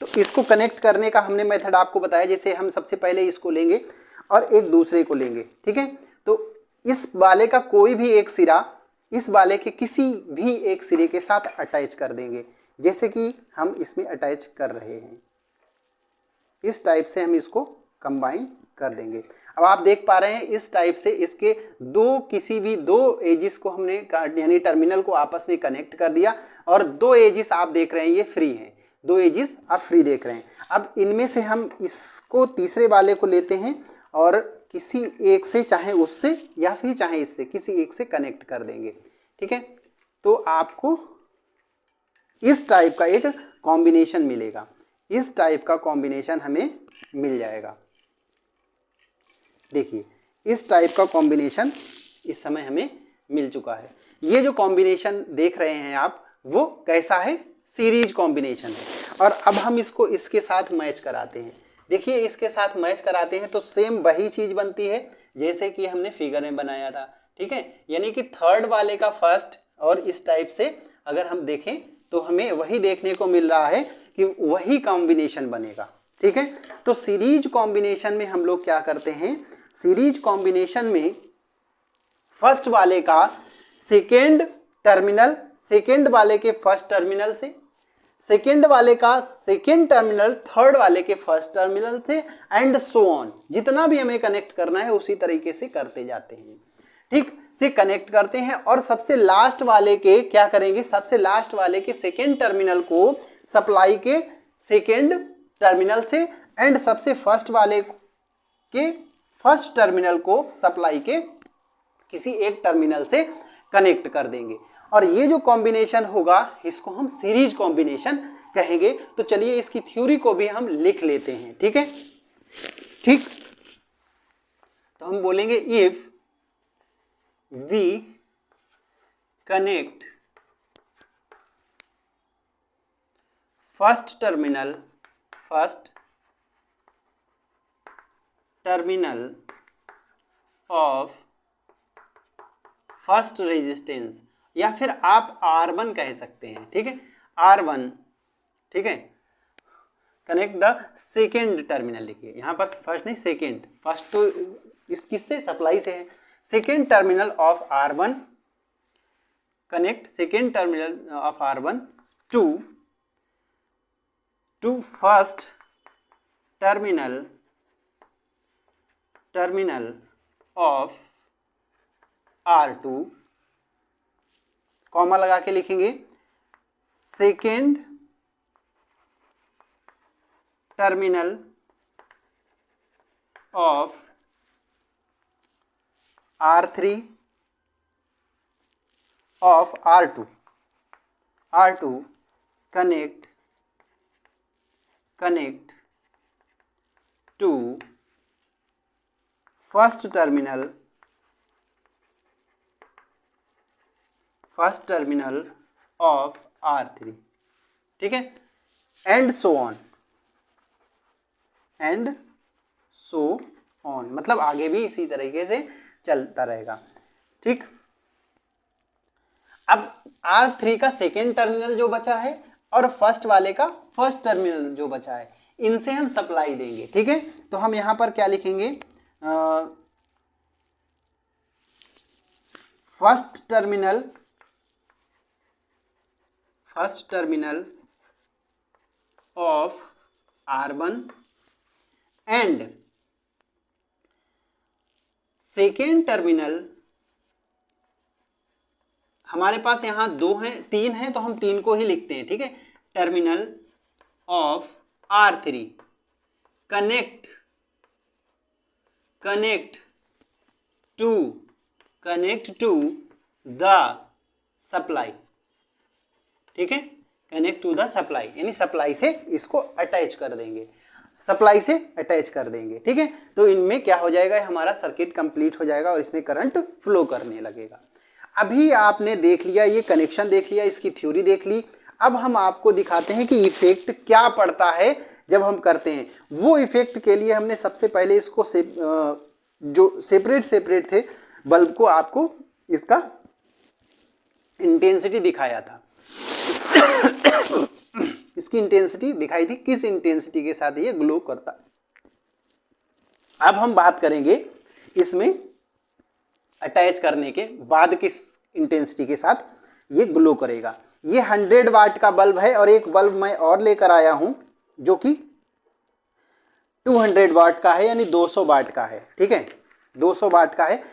तो इसको कनेक्ट करने का हमने मेथड आपको बताया। जैसे हम सबसे पहले इसको लेंगे और एक दूसरे को लेंगे। ठीक है, तो इस वाले का कोई भी एक सिरा इस वाले के किसी भी एक सिरे के साथ अटैच कर देंगे, जैसे कि हम इसमें अटैच कर रहे हैं। इस टाइप से हम इसको कंबाइन कर देंगे। अब आप देख पा रहे हैं इस टाइप से इसके किसी भी दो एजिस को हमने यानी टर्मिनल को आपस में कनेक्ट कर दिया और दो एजिस आप देख रहे हैं ये फ्री हैं, दो एजिस आप फ्री देख रहे हैं। अब इनमें से हम इसको तीसरे वाले को लेते हैं और किसी एक से, चाहे उससे या फिर चाहे इससे, किसी एक से कनेक्ट कर देंगे। ठीक है, तो आपको इस टाइप का एक कॉम्बिनेशन मिलेगा, इस टाइप का कॉम्बिनेशन हमें मिल जाएगा। देखिए इस टाइप का कॉम्बिनेशन इस समय हमें मिल चुका है। ये जो कॉम्बिनेशन देख रहे हैं आप वो कैसा है, सीरीज कॉम्बिनेशन है। और अब हम इसको इसके साथ मैच कराते हैं। देखिए इसके साथ मैच कराते हैं तो सेम वही चीज बनती है जैसे कि हमने फिगर में बनाया था। ठीक है, यानी कि थर्ड वाले का फर्स्ट और इस टाइप से अगर हम देखें तो हमें वही देखने को मिल रहा है कि वही कॉम्बिनेशन बनेगा। ठीक है, तो सीरीज कॉम्बिनेशन में हम लोग क्या करते हैं, सीरीज कॉम्बिनेशन में फर्स्ट वाले का सेकेंड टर्मिनल सेकेंड वाले के फर्स्ट टर्मिनल से, सेकेंड वाले का सेकेंड टर्मिनल थर्ड वाले के फर्स्ट टर्मिनल से एंड सो ऑन, जितना भी हमें कनेक्ट करना है उसी तरीके से करते जाते हैं। ठीक से कनेक्ट करते हैं और सबसे लास्ट वाले के क्या करेंगे, सबसे लास्ट वाले के सेकेंड टर्मिनल को सप्लाई के सेकेंड टर्मिनल से एंड सबसे फर्स्ट वाले के फर्स्ट टर्मिनल को सप्लाई के किसी एक टर्मिनल से कनेक्ट कर देंगे। और ये जो कॉम्बिनेशन होगा इसको हम सीरीज कॉम्बिनेशन कहेंगे। तो चलिए इसकी थ्योरी को भी हम लिख लेते हैं। ठीक है, ठीक, तो हम बोलेंगे if we connect first terminal of first resistance, या फिर आप R1 कह सकते हैं। ठीक है, R1, ठीक है, कनेक्ट द सेकेंड टर्मिनल, लिखिए यहाँ पर फर्स्ट नहीं सेकेंड, फर्स्ट तो इस किससे, सप्लाई से है। Second terminal of R1, connect second terminal of R1 to first terminal of R2, comma लगा के लिखेंगे second terminal of R3 of R2 connect to first terminal of R3, ठीक है, एंड सो ऑन, मतलब आगे भी इसी तरीके से चलता रहेगा, ठीक। अब R3 का सेकेंड टर्मिनल जो बचा है और फर्स्ट वाले का फर्स्ट टर्मिनल जो बचा है, इनसे हम सप्लाई देंगे, ठीक है। तो हम यहां पर क्या लिखेंगे, first terminal of R1 and second terminal, हमारे पास यहां तीन हैं तो हम तीन को ही लिखते हैं, ठीक है। Terminal of R3 connect to the supply, ठीक है, कनेक्ट टू द सप्लाई, यानी सप्लाई से इसको अटैच कर देंगे, ठीक है। तो इनमें क्या हो जाएगा, हमारा सर्किट कंप्लीट हो जाएगा और इसमें करंट फ्लो करने लगेगा। अभी आपने देख लिया, ये कनेक्शन देख लिया, इसकी थ्योरी देख ली। अब हम आपको दिखाते हैं कि इफेक्ट क्या पड़ता है जब हम करते हैं। वो इफेक्ट के लिए हमने सबसे पहले इसको जो सेपरेट थे बल्ब को, आपको इसका इंटेंसिटी दिखाया था। इसकी इंटेंसिटी दिखाई थी, किस इंटेंसिटी के साथ ये ग्लो करता। अब हम बात करेंगे इसमें अटैच करने के बाद किस इंटेंसिटी के साथ ये ग्लो करेगा। ये 100 वाट का बल्ब है और एक बल्ब मैं और लेकर आया हूं जो कि 200 वाट का है, यानी 200 वाट का है, ठीक है, 200 वाट का है।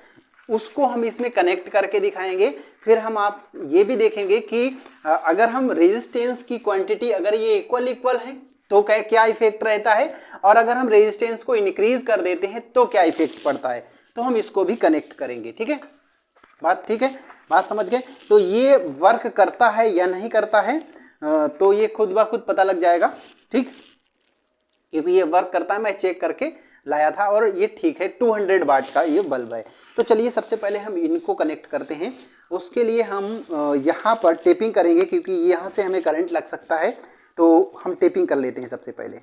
उसको हम इसमें कनेक्ट करके दिखाएंगे। फिर हम आप ये भी देखेंगे कि अगर हम रेजिस्टेंस की क्वांटिटी अगर ये इक्वल है तो क्या इफेक्ट रहता है, और अगर हम रेजिस्टेंस को इंक्रीज कर देते हैं तो क्या इफेक्ट पड़ता है। तो हम इसको भी कनेक्ट करेंगे, ठीक है, ठीक है, बात समझ गए। तो ये वर्क करता है या नहीं करता है, तो ये खुद ब खुद पता लग जाएगा, ठीक। क्योंकि ये वर्क करता है, मैं चेक करके लाया था और ये ठीक है, 200 वाट का ये बल्ब है। तो चलिए सबसे पहले हम इनको कनेक्ट करते हैं। उसके लिए हम यहाँ पर टेपिंग करेंगे, क्योंकि यहाँ से हमें करंट लग सकता है, तो हम टेपिंग कर लेते हैं सबसे पहले।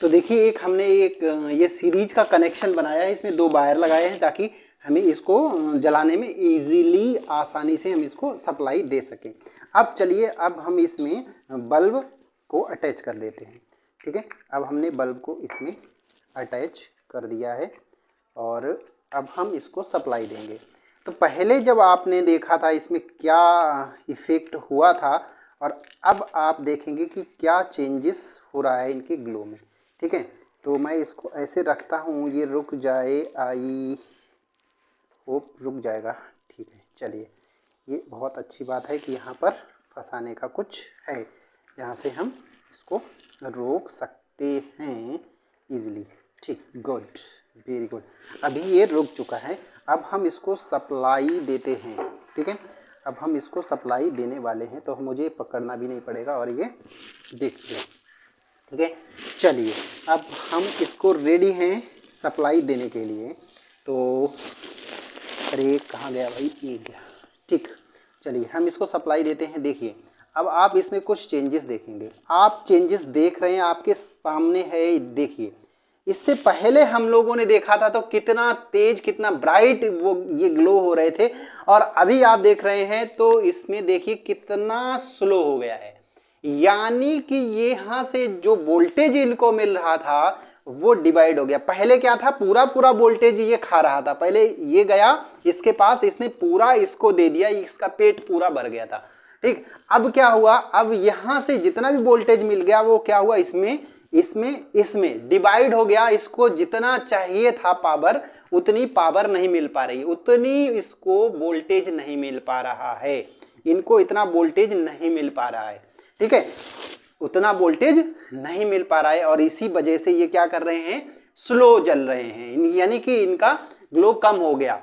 तो देखिए एक हमने एक ये सीरीज का कनेक्शन बनाया है, इसमें 2 वायर लगाए हैं ताकि हमें इसको जलाने में इजीली आसानी से हम इसको सप्लाई दे सकें। अब चलिए अब हम इसमें बल्ब को अटैच कर देते हैं। ठीक है, अब हमने बल्ब को इसमें अटैच कर दिया है और अब हम इसको सप्लाई देंगे। तो पहले जब आपने देखा था इसमें क्या इफ़ेक्ट हुआ था और अब आप देखेंगे कि क्या चेंजेस हो रहा है इनके ग्लो में। ठीक है, तो मैं इसको ऐसे रखता हूँ, ये रुक जाए, आई होप रुक जाएगा। ठीक है, चलिए ये बहुत अच्छी बात है कि यहाँ पर फंसाने का कुछ है जहाँ से हम इसको रोक सकते हैं इजीली। ठीक, गुड, वेरी गुड। अभी ये रुक चुका है, अब हम इसको सप्लाई देते हैं। ठीक है, अब हम इसको सप्लाई देने वाले हैं, तो मुझे पकड़ना भी नहीं पड़ेगा और ये देखिए। ठीक है, चलिए अब हम इसको रेडी हैं सप्लाई देने के लिए। तो अरे कहाँ गया भाई, ये गया। ठीक, चलिए हम इसको सप्लाई देते हैं। देखिए अब आप इसमें कुछ चेंजेस देखेंगे, आप चेंजेस देख रहे हैं, आपके सामने है। देखिए इससे पहले हम लोगों ने देखा था तो कितना तेज, कितना ब्राइट वो ये ग्लो हो रहे थे, और अभी आप देख रहे हैं तो इसमें देखिए कितना स्लो हो गया है। यानी कि ये यहाँ से जो वोल्टेज इनको मिल रहा था वो डिवाइड हो गया। पहले क्या था, पूरा पूरा वोल्टेज ये खा रहा था। पहले ये गया इसके पास, इसने पूरा इसको दे दिया, इसका पेट पूरा भर गया था। ठीक, अब क्या हुआ, अब यहाँ से जितना भी वोल्टेज मिल गया वो क्या हुआ, इसमें डिवाइड हो गया। इसको जितना चाहिए था पावर, उतनी पावर नहीं मिल पा रही, उतनी इसको वोल्टेज नहीं मिल पा रहा है, इनको इतना वोल्टेज नहीं मिल पा रहा है। ठीक है, उतना वोल्टेज नहीं मिल पा रहा है और इसी वजह से ये क्या कर रहे हैं, स्लो जल रहे हैं, यानी कि इनका ग्लो कम हो गया।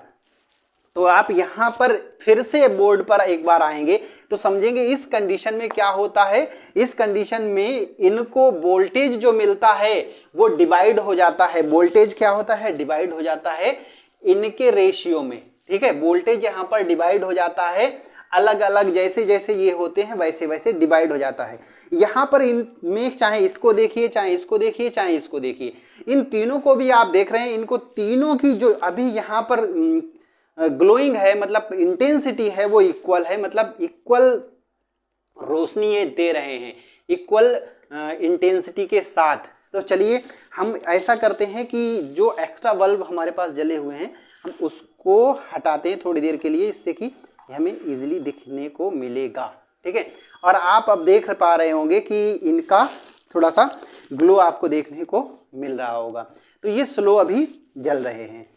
तो आप यहां पर फिर से बोर्ड पर एक बार आएंगे तो समझेंगे इस कंडीशन में क्या होता है। इस कंडीशन में इनको वोल्टेज जो मिलता है वो डिवाइड हो जाता है। वोल्टेज क्या होता है, डिवाइड हो जाता है इनके रेशियो में। ठीक है, वोल्टेज यहां पर डिवाइड हो जाता है, अलग अलग जैसे जैसे ये होते हैं वैसे वैसे डिवाइड हो जाता है। यहाँ पर इनमें चाहे इसको देखिए, चाहे इसको देखिए, चाहे इसको देखिए, इन तीनों को भी आप देख रहे हैं, इनको तीनों की जो अभी यहाँ पर ग्लोइंग है, मतलब इंटेंसिटी है, वो इक्वल है, मतलब इक्वल रोशनी ये दे रहे हैं, इक्वल इंटेंसिटी के साथ। तो चलिए हम ऐसा करते हैं कि जो एक्स्ट्रा बल्ब हमारे पास जले हुए हैं हम उसको हटाते हैं थोड़ी देर के लिए, इससे कि हमें इजीली दिखने को मिलेगा। ठीक है, और आप अब देख पा रहे होंगे कि इनका थोड़ा सा ग्लो आपको देखने को मिल रहा होगा। तो ये स्लो अभी जल रहे हैं।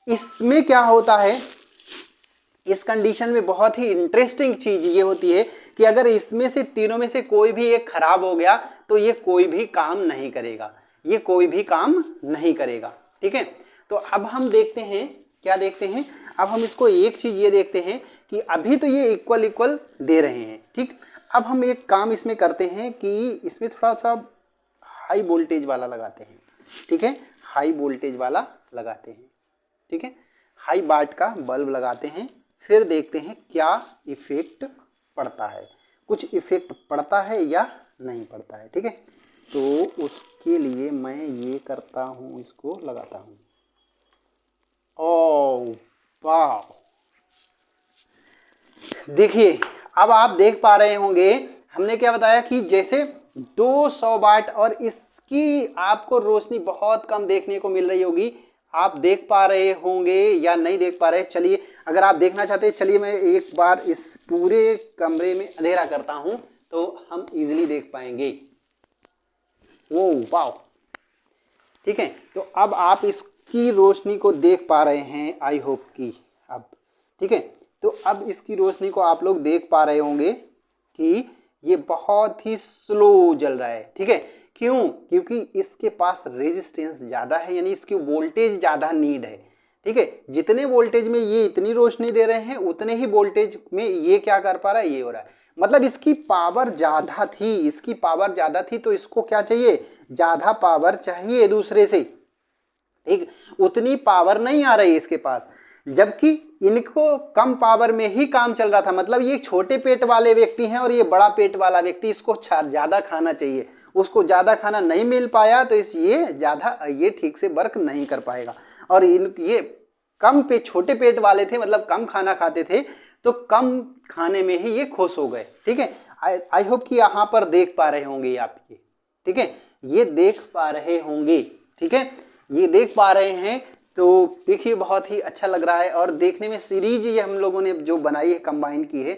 इसमें क्या होता है, इस कंडीशन में बहुत ही इंटरेस्टिंग चीज ये होती है कि अगर इसमें से तीनों में से कोई भी एक खराब हो गया तो ये कोई भी काम नहीं करेगा, ये कोई भी काम नहीं करेगा। ठीक है, तो अब हम देखते हैं, क्या देखते हैं, अब हम इसको एक चीज ये देखते हैं कि अभी तो ये इक्वल इक्वल दे रहे हैं। ठीक, अब हम एक काम इसमें करते हैं कि इसमें थोड़ा सा हाई वोल्टेज वाला लगाते हैं। ठीक है, हाई वोल्टेज वाला लगाते हैं। ठीक है, हाई वाट का बल्ब लगाते हैं, फिर देखते हैं क्या इफेक्ट पड़ता है, कुछ इफेक्ट पड़ता है या नहीं पड़ता है। ठीक है, तो उसके लिए मैं ये करता हूँ, इसको लगाता हूँ। ओह वाह, देखिए अब आप देख पा रहे होंगे, हमने क्या बताया कि जैसे 200 वाट और इसकी आपको रोशनी बहुत कम देखने को मिल रही होगी। आप देख पा रहे होंगे या नहीं देख पा रहे, चलिए अगर आप देखना चाहते हैं, चलिए मैं एक बार इस पूरे कमरे में अंधेरा करता हूं तो हम इजीली देख पाएंगे। वो वाह, ठीक है, तो अब आप इसकी रोशनी को देख पा रहे हैं, आई होप कि अब ठीक है। तो अब इसकी रोशनी को आप लोग देख पा रहे होंगे कि ये बहुत ही स्लो जल रहा है। ठीक है, क्यों? क्योंकि इसके पास रेजिस्टेंस ज़्यादा है, यानी इसकी वोल्टेज ज़्यादा नीड है। ठीक है, जितने वोल्टेज में ये इतनी रोशनी दे रहे हैं उतने ही वोल्टेज में ये क्या कर पा रहा है, ये हो रहा है। मतलब इसकी पावर ज़्यादा थी, इसकी पावर ज़्यादा थी, तो इसको क्या चाहिए, ज़्यादा पावर चाहिए दूसरे से। ठीक, उतनी पावर नहीं आ रही इसके पास, जबकि इनको कम पावर में ही काम चल रहा था। मतलब ये छोटे पेट वाले व्यक्ति हैं और ये बड़ा पेट वाला व्यक्ति, इसको ज़्यादा खाना चाहिए, उसको ज़्यादा खाना नहीं मिल पाया तो ये ठीक से वर्क नहीं कर पाएगा। और ये कम पे छोटे पेट वाले थे, मतलब कम खाना खाते थे, तो कम खाने में ही ये खुश हो गए। ठीक है, आई होप कि यहाँ पर देख पा रहे होंगे आप ये। ठीक है, ये देख पा रहे होंगे। ठीक है, ये देख पा रहे हैं तो देखिए बहुत ही अच्छा लग रहा है। और देखने में सीरीज ये हम लोगों ने जो बनाई है, कंबाइन की है,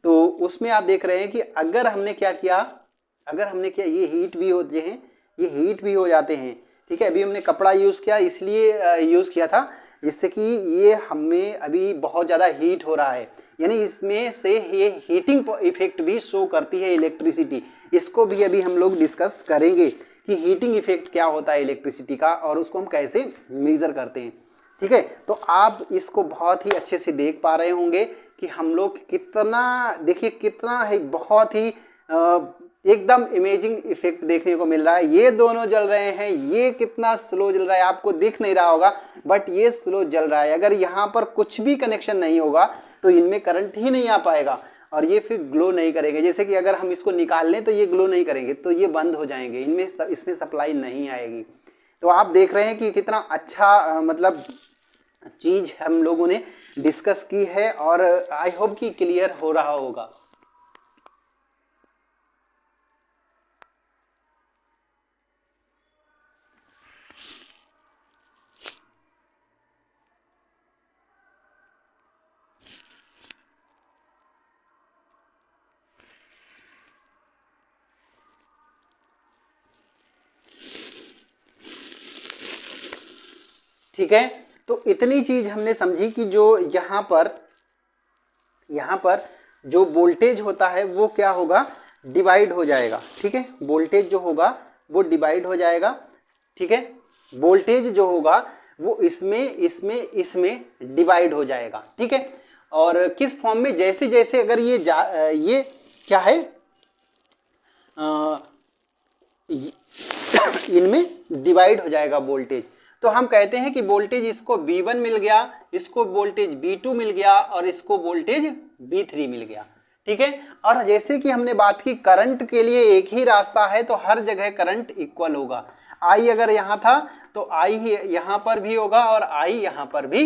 तो उसमें आप देख रहे हैं कि अगर हमने क्या किया, ये हीट भी होते हैं, ये हीट भी हो जाते हैं। ठीक है, अभी हमने कपड़ा यूज़ किया, इसलिए यूज़ किया था जिससे कि ये हमें अभी बहुत ज़्यादा हीट हो रहा है, यानी इसमें से ये हीटिंग इफेक्ट भी शो करती है इलेक्ट्रिसिटी। इसको भी अभी हम लोग डिस्कस करेंगे कि हीटिंग इफेक्ट क्या होता है इलेक्ट्रिसिटी का और उसको हम कैसे मेजर करते हैं। ठीक है, तो आप इसको बहुत ही अच्छे से देख पा रहे होंगे कि हम लोग कितना, देखिए कितना है, बहुत ही एकदम इमेजिंग इफेक्ट देखने को मिल रहा है। ये दोनों जल रहे हैं, ये कितना स्लो जल रहा है आपको दिख नहीं रहा होगा, बट ये स्लो जल रहा है। अगर यहाँ पर कुछ भी कनेक्शन नहीं होगा तो इनमें करंट ही नहीं आ पाएगा और ये फिर ग्लो नहीं करेंगे। जैसे कि अगर हम इसको निकाल लें तो ये ग्लो नहीं करेंगे, तो ये बंद हो जाएंगे, इसमें सप्लाई नहीं आएगी। तो आप देख रहे हैं कि कितना अच्छा मतलब चीज़ हम लोगों ने डिस्कस की है और आई होप कि क्लियर हो रहा होगा। ठीक है, तो इतनी चीज हमने समझी कि जो यहाँ पर जो वोल्टेज होता है वो क्या होगा, डिवाइड हो जाएगा। ठीक है, वोल्टेज जो होगा वो डिवाइड हो जाएगा। ठीक है, वोल्टेज जो होगा वो इसमें डिवाइड हो जाएगा। ठीक है, और किस फॉर्म में, जैसे जैसे अगर ये क्या है, इनमें डिवाइड हो जाएगा वोल्टेज। तो हम कहते हैं कि वोल्टेज इसको V1 मिल गया, इसको वोल्टेज V2 मिल गया और इसको वोल्टेज V3 मिल गया। ठीक है, और जैसे कि हमने बात की करंट के लिए एक ही रास्ता है, तो हर जगह करंट इक्वल होगा। I अगर यहाँ था तो I यहाँ पर भी होगा और I यहाँ पर भी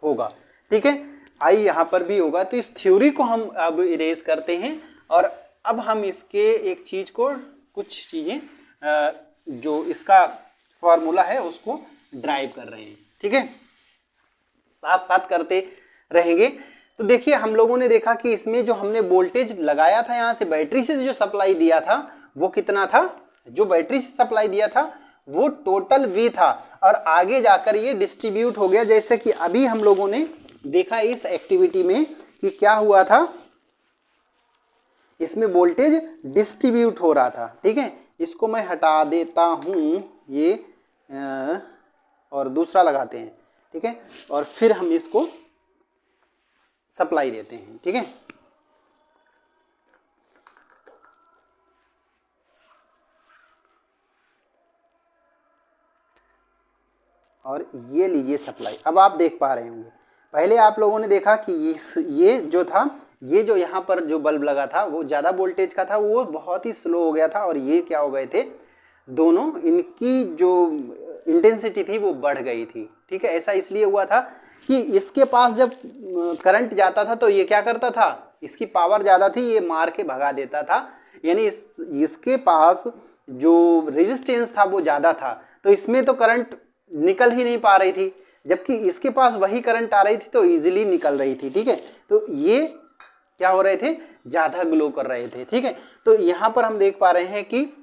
होगा। ठीक है, I यहाँ पर भी होगा। तो इस थ्योरी को हम अब इरेज करते हैं और अब हम इसके एक चीज को, कुछ चीजें जो इसका फॉर्मूला है उसको ड्राइव कर रहे हैं। ठीक है, साथ साथ करते रहेंगे। तो देखिए हम लोगों ने देखा कि इसमें जो हमने वोल्टेज लगाया था, यहाँ से बैटरी से जो सप्लाई दिया था वो कितना था, जो बैटरी से सप्लाई दिया था वो टोटल V था और आगे जाकर ये डिस्ट्रीब्यूट हो गया। जैसे कि अभी हम लोगों ने देखा इस एक्टिविटी में कि क्या हुआ था, इसमें वोल्टेज डिस्ट्रीब्यूट हो रहा था। ठीक है, इसको मैं हटा देता हूं ये और दूसरा लगाते हैं। ठीक है, और फिर हम इसको सप्लाई देते हैं। ठीक है, और ये लीजिए सप्लाई। अब आप देख पा रहे होंगे, पहले आप लोगों ने देखा कि ये जो था, ये जो यहाँ पर जो बल्ब लगा था वो ज़्यादा वोल्टेज का था, वो बहुत ही स्लो हो गया था और ये क्या हो गए थे, दोनों इनकी जो इंटेंसिटी थी वो बढ़ गई थी। ठीक है, ऐसा इसलिए हुआ था कि इसके पास जब करंट जाता था तो ये क्या करता था, इसकी पावर ज़्यादा थी, ये मार के भगा देता था, यानी इसके पास जो रेजिस्टेंस था वो ज़्यादा था, तो इसमें तो करंट निकल ही नहीं पा रही थी, जबकि इसके पास वही करंट आ रही थी तो इजीली निकल रही थी। ठीक है, तो ये क्या हो रहे थे, ज़्यादा ग्लो कर रहे थे। ठीक है, तो यहाँ पर हम देख पा रहे हैं कि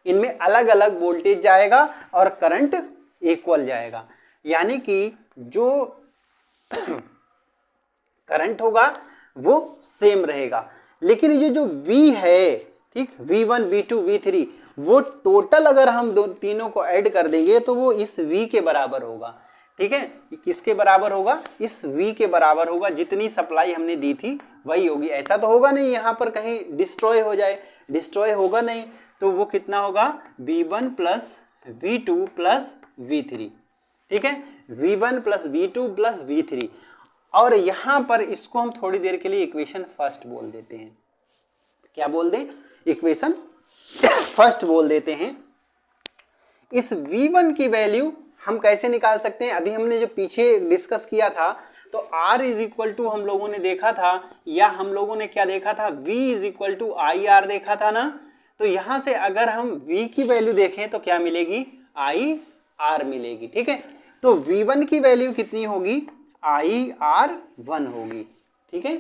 इनमें अलग अलग वोल्टेज जाएगा और करंट इक्वल जाएगा, यानी कि जो करंट होगा वो सेम रहेगा, लेकिन ये जो V है, ठीक, V1 V2 V3, वो टोटल अगर हम तीनों को ऐड कर देंगे तो वो इस V के बराबर होगा। ठीक है, किसके बराबर होगा, इस V के बराबर होगा, जितनी सप्लाई हमने दी थी वही होगी। ऐसा तो होगा नहीं यहाँ पर कहीं डिस्ट्रॉय हो जाए, डिस्ट्रॉय होगा नहीं, तो वो कितना होगा, V1 plus V2 plus V3। ठीक है, V1 plus V2 plus V3। और यहाँ पर इसको हम थोड़ी देर के लिए इक्वेशन फर्स्ट बोल देते हैं। क्या बोल दें, इक्वेशन फर्स्ट बोल देते हैं। इस V1 की वैल्यू हम कैसे निकाल सकते हैं? अभी हमने जो पीछे डिस्कस किया था तो R इज इक्वल टू हम लोगों ने देखा था, या हम लोगों ने क्या देखा था, V is equal to I R देखा था ना। तो यहां से अगर हम V की वैल्यू देखें तो क्या मिलेगी, आई आर मिलेगी। ठीक है, तो V1 की वैल्यू कितनी होगी, आई आर 1 होगी। ठीक है,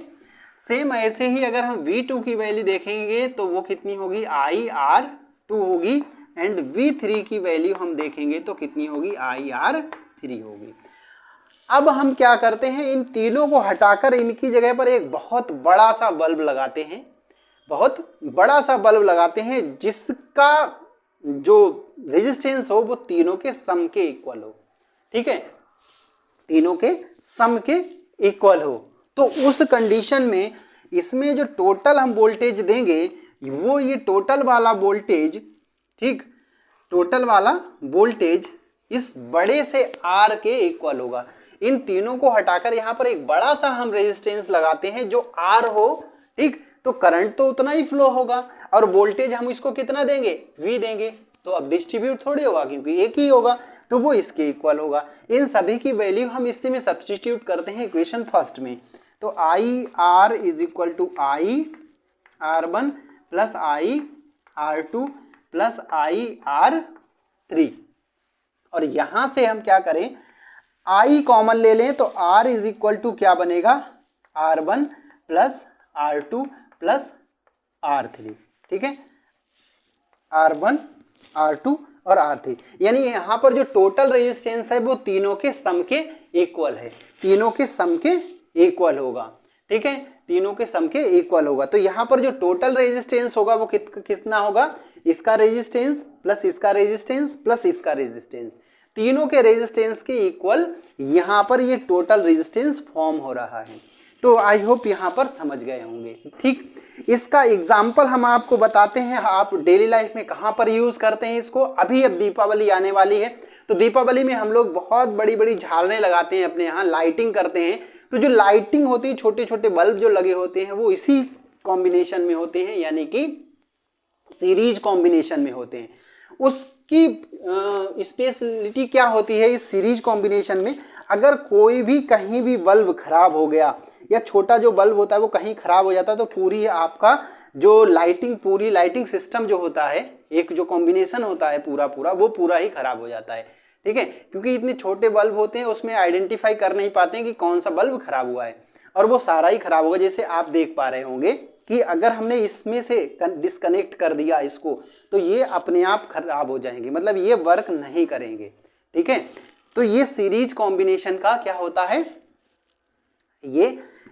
सेम ऐसे ही अगर हम V2 की वैल्यू देखेंगे तो वो कितनी होगी, आई आर 2 होगी। एंड V3 की वैल्यू हम देखेंगे तो कितनी होगी, आई आर 3 होगी। अब हम क्या करते हैं, इन तीनों को हटाकर इनकी जगह पर एक बहुत बड़ा सा बल्ब लगाते हैं, बहुत बड़ा सा बल्ब लगाते हैं जिसका जो रेजिस्टेंस हो वो तीनों के सम के इक्वल हो। ठीक है, तीनों के सम के इक्वल हो। तो उस कंडीशन में इसमें जो टोटल हम वोल्टेज देंगे वो ये टोटल वाला वोल्टेज, ठीक, टोटल वाला वोल्टेज इस बड़े से R के इक्वल होगा। इन तीनों को हटाकर यहां पर एक बड़ा सा हम रेजिस्टेंस लगाते हैं जो R हो। ठीक, तो करंट तो उतना ही फ्लो होगा और वोल्टेज हम इसको कितना देंगे, V देंगे। तो अब डिस्ट्रीब्यूट थोड़ी होगा क्योंकि एक ही होगा, तो वो इसके इक्वल होगा। इन सभी की वैल्यू हम इससे में सब्स्टिट्यूट करते हैं इक्वेशन फर्स्ट में। तो I R is equal to I R 1 plus I R 2 plus I R 3। और यहां से हम क्या करें, आई कॉमन ले लें तो R इज इक्वल टू क्या बनेगा, R1 plus R2 plus R3। ठीक है, R1 R2 और R3, यानी यहां पर जो टोटल रेजिस्टेंस है वो तीनों के सम के इक्वल है, तीनों के सम के इक्वल होगा। ठीक है, तीनों के सम के इक्वल होगा। तो यहां पर जो टोटल रेजिस्टेंस होगा वो कितना होगा, इसका रेजिस्टेंस प्लस इसका रेजिस्टेंस प्लस इसका रेजिस्टेंस, तीनों के रेजिस्टेंस के इक्वल यहां पर ये टोटल रेजिस्टेंस फॉर्म हो रहा है। तो आई होप यहां पर समझ गए होंगे। ठीक, इसका एग्जाम्पल हम आपको बताते हैं, आप डेली लाइफ में कहां पर यूज करते हैं इसको। अभी अब दीपावली आने वाली है, तो दीपावली में हम लोग बहुत बड़ी बड़ी झालरें लगाते हैं, अपने यहाँ लाइटिंग करते हैं। तो जो लाइटिंग होती है, छोटे छोटे बल्ब जो लगे होते हैं वो इसी कॉम्बिनेशन में होते हैं, यानी कि सीरीज कॉम्बिनेशन में होते हैं। उसकी स्पेशलिटी क्या होती है इस सीरीज कॉम्बिनेशन में, अगर कोई भी कहीं भी बल्ब खराब हो गया या छोटा जो बल्ब होता है वो कहीं खराब हो जाता है तो पूरी आपका जो लाइटिंग, पूरी लाइटिंग सिस्टम जो होता है, एक जो कॉम्बिनेशन होता है पूरा वो पूरा ही खराब हो जाता है। ठीक है, क्योंकि इतने छोटे बल्ब होते हैं उसमें आइडेंटिफाई कर नहीं पाते हैं कि कौन सा बल्ब खराब हुआ है, और वो सारा ही खराब होगा। जैसे आप देख पा रहे होंगे कि अगर हमने इसमें से डिस्कनेक्ट कर दिया इसको तो ये अपने आप खराब हो जाएंगे, मतलब ये वर्क नहीं करेंगे। ठीक है, तो ये सीरीज कॉम्बिनेशन का क्या होता है, ये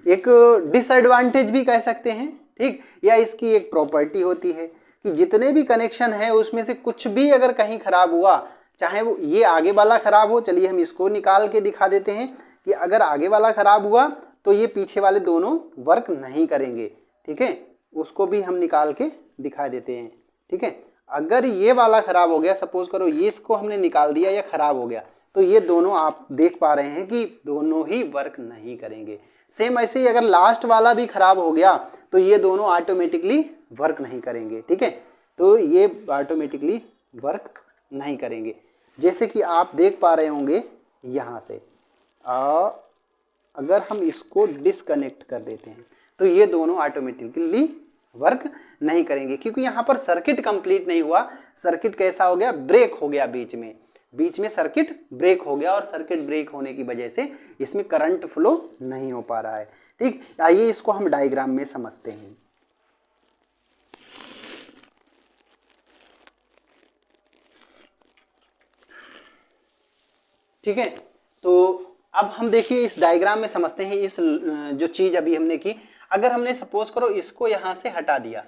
एक डिसएडवांटेज भी कह सकते हैं। ठीक, या इसकी एक प्रॉपर्टी होती है कि जितने भी कनेक्शन है उसमें से कुछ भी अगर कहीं खराब हुआ, चाहे वो ये आगे वाला खराब हो, चलिए हम इसको निकाल के दिखा देते हैं कि अगर आगे वाला खराब हुआ तो ये पीछे वाले दोनों वर्क नहीं करेंगे। ठीक है, उसको भी हम निकाल के दिखा देते हैं। ठीक है, अगर ये वाला खराब हो गया, सपोज करो ये इसको हमने निकाल दिया या खराब हो गया, तो ये दोनों आप देख पा रहे हैं कि दोनों ही वर्क नहीं करेंगे। सेम ऐसे ही अगर लास्ट वाला भी खराब हो गया तो ये दोनों ऑटोमेटिकली वर्क नहीं करेंगे। ठीक है, तो ये ऑटोमेटिकली वर्क नहीं करेंगे। जैसे कि आप देख पा रहे होंगे यहाँ से, अगर हम इसको डिसकनेक्ट कर देते हैं तो ये दोनों ऑटोमेटिकली वर्क नहीं करेंगे, क्योंकि यहाँ पर सर्किट कंप्लीट नहीं हुआ। सर्किट कैसा हो गया, ब्रेक हो गया, बीच में सर्किट ब्रेक हो गया, और सर्किट ब्रेक होने की वजह से इसमें करंट फ्लो नहीं हो पा रहा है। ठीक, आइए इसको हम डायग्राम में समझते हैं। ठीक है, तो अब हम देखिए इस डायग्राम में समझते हैं इस जो चीज अभी हमने की। अगर हमने सपोज करो इसको यहां से हटा दिया,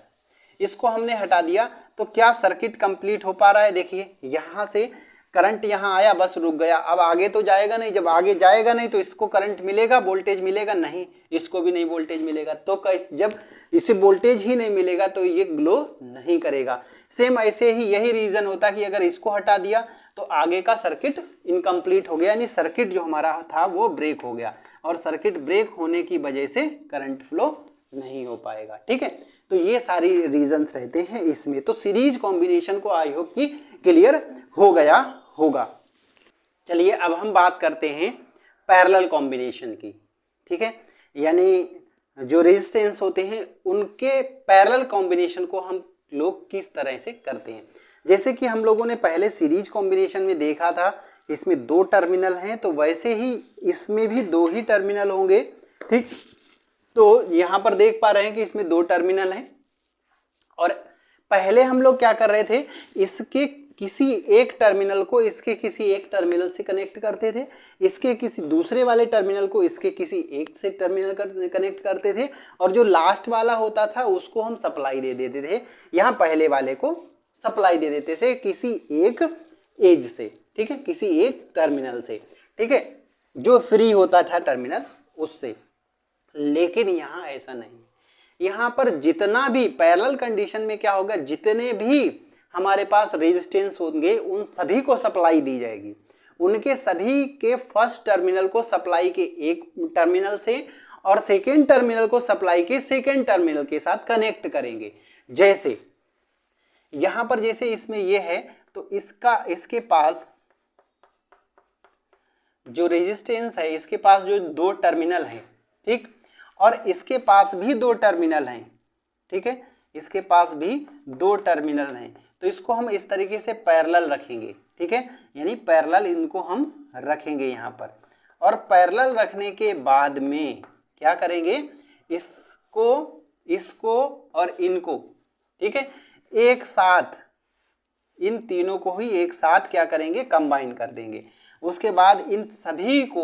इसको हमने हटा दिया, तो क्या सर्किट कंप्लीट हो पा रहा है? देखिए यहां से करंट यहाँ आया, बस रुक गया। अब आगे तो जाएगा नहीं, जब आगे जाएगा नहीं तो इसको करंट मिलेगा, वोल्टेज मिलेगा नहीं, इसको भी नहीं वोल्टेज मिलेगा। तो जब इसे वोल्टेज ही नहीं मिलेगा तो ये ग्लो नहीं करेगा। सेम ऐसे ही यही रीजन होता है कि अगर इसको हटा दिया तो आगे का सर्किट इनकम्प्लीट हो गया, यानी सर्किट जो हमारा था वो ब्रेक हो गया, और सर्किट ब्रेक होने की वजह से करंट फ्लो नहीं हो पाएगा। ठीक है, तो ये सारी रीजंस रहते हैं इसमें। तो सीरीज कॉम्बिनेशन को आई होप कि क्लियर हो गया होगा। चलिए अब हम बात करते हैं पैरेलल कॉम्बिनेशन की। ठीक है, यानी जो रेजिस्टेंस होते हैं उनके पैरेलल कॉम्बिनेशन को हम लोग किस तरह से करते हैं। जैसे कि हम लोगों ने पहले सीरीज कॉम्बिनेशन में देखा था, इसमें 2 टर्मिनल हैं, तो वैसे ही इसमें भी 2 ही टर्मिनल होंगे। ठीक, तो यहाँ पर देख पा रहे हैं कि इसमें 2 टर्मिनल हैं और पहले हम लोग क्या कर रहे थे, इसके किसी एक टर्मिनल को इसके किसी एक टर्मिनल से कनेक्ट करते थे, इसके किसी दूसरे वाले टर्मिनल को इसके किसी एक से टर्मिनल कनेक्ट करते थे, और जो लास्ट वाला होता था उसको हम सप्लाई दे देते थे। यहाँ पहले वाले को सप्लाई दे देते थे किसी एक एज से। ठीक है, किसी एक टर्मिनल से। ठीक है, जो फ्री होता था टर्मिनल उससे। लेकिन यहाँ ऐसा नहीं, यहाँ पर जितना भी पैरेलल कंडीशन में क्या होगा, जितने भी हमारे पास रेजिस्टेंस होंगे उन सभी को सप्लाई दी जाएगी। उनके सभी के फर्स्ट टर्मिनल को सप्लाई के एक टर्मिनल से और सेकेंड टर्मिनल को सप्लाई के सेकेंड टर्मिनल के साथ कनेक्ट करेंगे। जैसे यहां पर जैसे इसमें ये है, तो इसके पास जो रेजिस्टेंस है, इसके पास जो 2 टर्मिनल है, ठीक, और इसके पास भी 2 टर्मिनल हैं। ठीक है, इसके पास भी 2 टर्मिनल हैं, तो इसको हम इस तरीके से पैरेलल रखेंगे। ठीक है, यानी पैरेलल इनको हम रखेंगे यहाँ पर, और पैरेलल रखने के बाद में क्या करेंगे, इसको और इनको, ठीक है, एक साथ इन तीनों को ही एक साथ क्या करेंगे, कंबाइन कर देंगे। उसके बाद इन सभी को,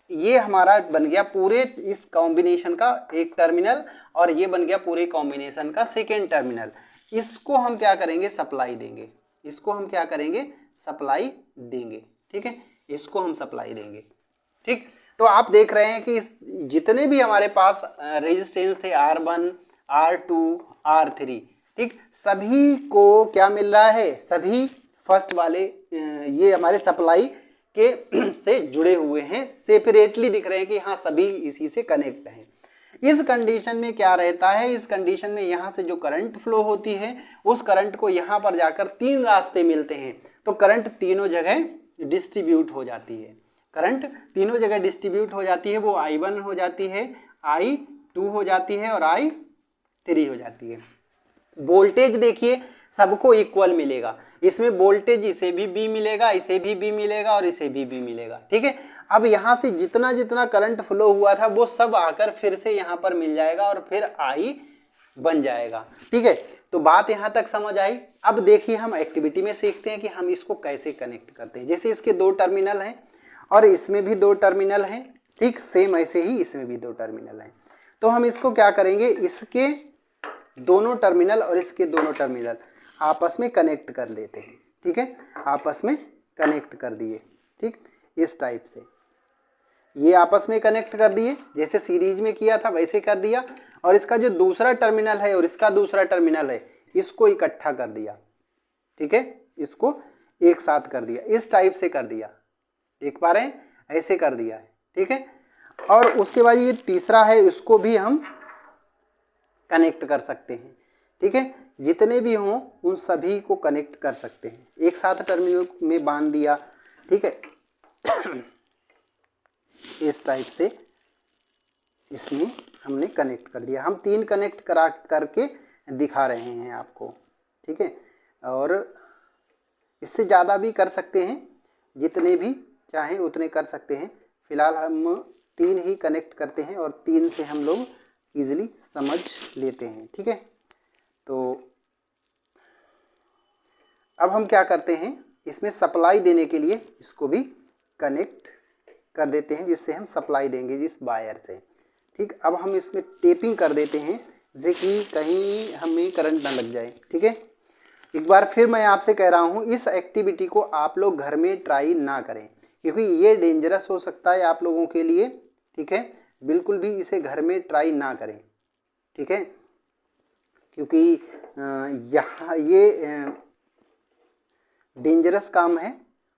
ये हमारा बन गया पूरे इस कॉम्बिनेशन का एक टर्मिनल, और ये बन गया पूरे कॉम्बिनेशन का सेकेंड टर्मिनल। इसको हम क्या करेंगे, सप्लाई देंगे। इसको हम क्या करेंगे, सप्लाई देंगे। ठीक है, इसको हम सप्लाई देंगे। ठीक, तो आप देख रहे हैं कि जितने भी हमारे पास रेजिस्टेंस थे R1, R2, R3, ठीक, सभी को क्या मिल रहा है, सभी फर्स्ट वाले ये हमारे सप्लाई के से जुड़े हुए हैं, सेपरेटली दिख रहे हैं कि हाँ सभी इसी से कनेक्ट हैं। इस कंडीशन में क्या रहता है, इस कंडीशन में यहाँ से जो करंट फ्लो होती है, उस करंट को यहाँ पर जाकर 3 रास्ते मिलते हैं, तो करंट तीनों जगह डिस्ट्रीब्यूट हो जाती है। करंट तीनों जगह डिस्ट्रीब्यूट हो जाती है, वो I1 हो जाती है, I2 हो जाती है और I3 हो जाती है। वोल्टेज देखिए सबको इक्वल मिलेगा, इसमें वोल्टेज इसे भी B मिलेगा, इसे भी B मिलेगा और इसे भी B मिलेगा। ठीक है, अब यहाँ से जितना जितना करंट फ्लो हुआ था वो सब आकर फिर से यहाँ पर मिल जाएगा और फिर I बन जाएगा। ठीक है, तो बात यहाँ तक समझ आई। अब देखिए हम एक्टिविटी में सीखते हैं कि हम इसको कैसे कनेक्ट करते हैं। जैसे इसके 2 टर्मिनल हैं और इसमें भी 2 टर्मिनल हैं, ठीक, सेम ऐसे ही इसमें भी 2 टर्मिनल हैं। तो हम इसको क्या करेंगे, इसके दोनों टर्मिनल और इसके दोनों टर्मिनल आपस में कनेक्ट कर देते हैं। ठीक है, आपस में कनेक्ट कर दिए। ठीक, इस टाइप से ये आपस में कनेक्ट कर दिए, जैसे सीरीज में किया था वैसे कर दिया, और इसका जो दूसरा टर्मिनल है और इसका दूसरा टर्मिनल है, इसको इकट्ठा कर दिया। ठीक है, इसको एक साथ कर दिया, इस टाइप से कर दिया, देख पा रहे हैं, ऐसे कर दिया है। ठीक है, और उसके बाद ये तीसरा है, इसको भी हम कनेक्ट कर सकते हैं। ठीक है, जितने भी हों उन सभी को कनेक्ट कर सकते हैं, एक साथ टर्मिनल में बांध दिया। ठीक है, इस टाइप से इसमें हमने कनेक्ट कर दिया। हम 3 कनेक्ट करके दिखा रहे हैं आपको। ठीक है, और इससे ज़्यादा भी कर सकते हैं, जितने भी चाहें उतने कर सकते हैं। फिलहाल हम 3 ही कनेक्ट करते हैं और 3 से हम लोग इजीली समझ लेते हैं। ठीक है, तो अब हम क्या करते हैं, इसमें सप्लाई देने के लिए इसको भी कनेक्ट कर देते हैं, जिससे हम सप्लाई देंगे जिस वायर से। ठीक, अब हम इसमें टेपिंग कर देते हैं, जैसे कि कहीं हमें करंट ना लग जाए। ठीक है, एक बार फिर मैं आपसे कह रहा हूँ, इस एक्टिविटी को आप लोग घर में ट्राई ना करें, क्योंकि ये डेंजरस हो सकता है आप लोगों के लिए। ठीक है, बिल्कुल भी इसे घर में ट्राई ना करें। ठीक है, क्योंकि यहाँ ये डेंजरस काम है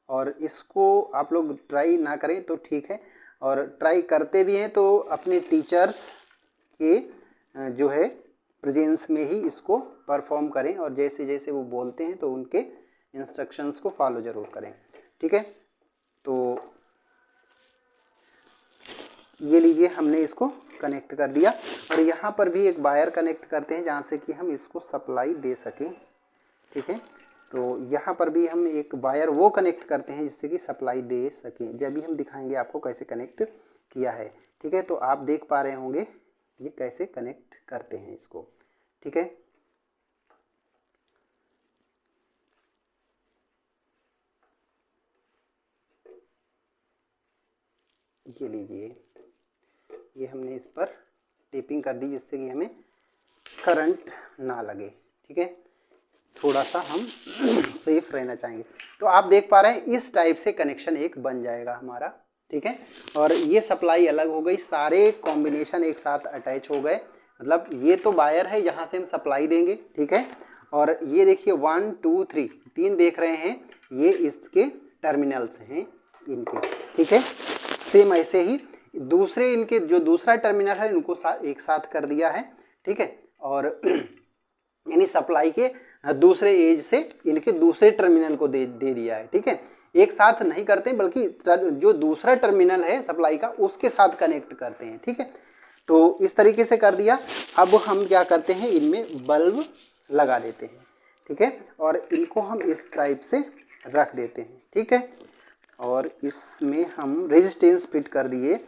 और इसको आप लोग ट्राई ना करें तो ठीक है। और ट्राई करते भी हैं तो अपने टीचर्स के जो है प्रेजेंस में ही इसको परफॉर्म करें, और जैसे जैसे वो बोलते हैं तो उनके इंस्ट्रक्शंस को फॉलो ज़रूर करें। ठीक है, तो ये लीजिए हमने इसको कनेक्ट कर दिया, और यहाँ पर भी एक वायर कनेक्ट करते हैं जहाँ से कि हम इसको सप्लाई दे सकें। ठीक है, तो यहाँ पर भी हम एक वायर वो कनेक्ट करते हैं जिससे कि सप्लाई दे सकें। जब भी हम दिखाएंगे आपको कैसे कनेक्ट किया है। ठीक है, तो आप देख पा रहे होंगे ये कैसे कनेक्ट करते हैं इसको। ठीक है, ये लीजिए, ये हमने इस पर टेपिंग कर दी जिससे कि हमें करंट ना लगे। ठीक है, थोड़ा सा हम सेफ रहना चाहेंगे। तो आप देख पा रहे हैं इस टाइप से कनेक्शन एक बन जाएगा हमारा। ठीक है, और ये सप्लाई अलग हो गई, सारे कॉम्बिनेशन एक साथ अटैच हो गए। मतलब ये तो वायर है, यहाँ से हम सप्लाई देंगे। ठीक है, और ये देखिए 1 2 3 3 देख रहे हैं, ये इसके टर्मिनल्स हैं इनके। ठीक है, सेम ऐसे ही दूसरे इनके जो दूसरा टर्मिनल है इनको एक साथ कर दिया है। ठीक है, और यानी सप्लाई के दूसरे एज से इनके दूसरे टर्मिनल को दे दिया है। ठीक है, एक साथ नहीं करते बल्कि जो दूसरा टर्मिनल है सप्लाई का उसके साथ कनेक्ट करते हैं। ठीक है, तो इस तरीके से कर दिया। अब हम क्या करते हैं, इनमें बल्ब लगा देते हैं। ठीक है, और इनको हम इस टाइप से रख देते हैं। ठीक है, और इसमें हम रेजिस्टेंस फिट कर दिए,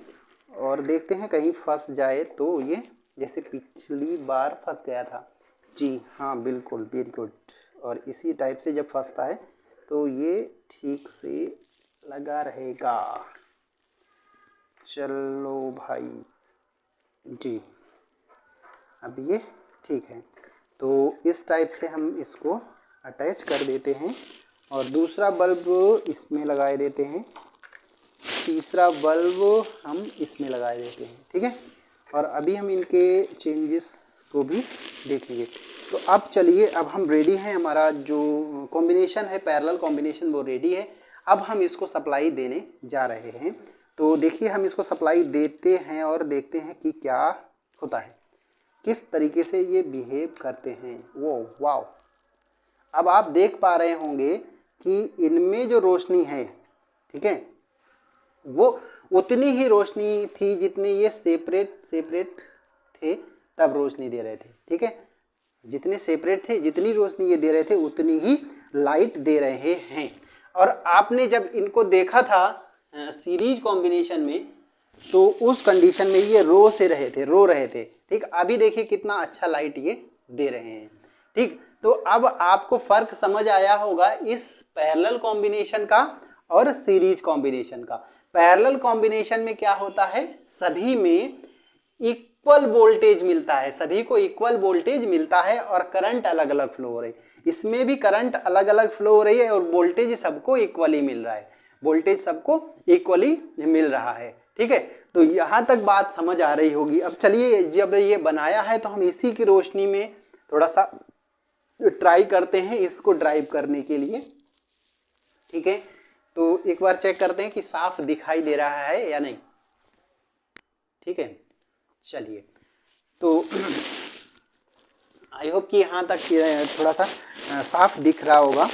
और देखते हैं कहीं फंस जाए तो ये, जैसे पिछली बार फंस गया था। जी हाँ, बिल्कुल, वेरी गुड। और इसी टाइप से जब फंसता है तो ये ठीक से लगा रहेगा। चलो भाई जी, अब ये ठीक है। तो इस टाइप से हम इसको अटैच कर देते हैं, और दूसरा बल्ब इसमें लगा देते हैं, तीसरा बल्ब हम इसमें लगा देते हैं। ठीक है, और अभी हम इनके चेंजेस को भी देखेंगे। तो अब चलिए, अब हम रेडी हैं, हमारा जो कॉम्बिनेशन है पैरेलल कॉम्बिनेशन वो रेडी है। अब हम इसको सप्लाई देने जा रहे हैं। तो देखिए हम इसको सप्लाई देते हैं और देखते हैं कि क्या होता है, किस तरीके से ये बिहेव करते हैं। वो वाओ, अब आप देख पा रहे होंगे कि इनमें जो रोशनी है, ठीक है, वो उतनी ही रोशनी थी जितनी ये सेपरेट थे तब रोशनी दे रहे थे। ठीक है, जितने सेपरेट थे, जितनी रोशनी ये दे रहे थे उतनी ही लाइट दे रहे हैं। और आपने जब इनको देखा था सीरीज कॉम्बिनेशन में, तो उस कंडीशन में ये रो रहे थे। ठीक, अभी देखिए कितना अच्छा लाइट ये दे रहे हैं। ठीक, तो अब आपको फर्क समझ आया होगा इस पैरेलल कॉम्बिनेशन का और सीरीज कॉम्बिनेशन का। पैरेलल कॉम्बिनेशन में क्या होता है, सभी में इक्वल वोल्टेज मिलता है, सभी को इक्वल वोल्टेज मिलता है और करंट अलग अलग फ्लो हो रही है। इसमें भी करंट अलग अलग फ्लो हो रही है और वोल्टेज सबको इक्वली मिल रहा है, वोल्टेज सबको इक्वली मिल रहा है। ठीक है, तो यहाँ तक बात समझ आ रही होगी। अब चलिए, जब ये बनाया है तो हम इसी की रोशनी में थोड़ा सा ट्राई करते हैं इसको ड्राइव करने के लिए। ठीक है, तो एक बार चेक करते हैं कि साफ दिखाई दे रहा है या नहीं। ठीक है, चलिए, तो आई होप कि यहाँ तक थोड़ा सा साफ दिख रहा होगा।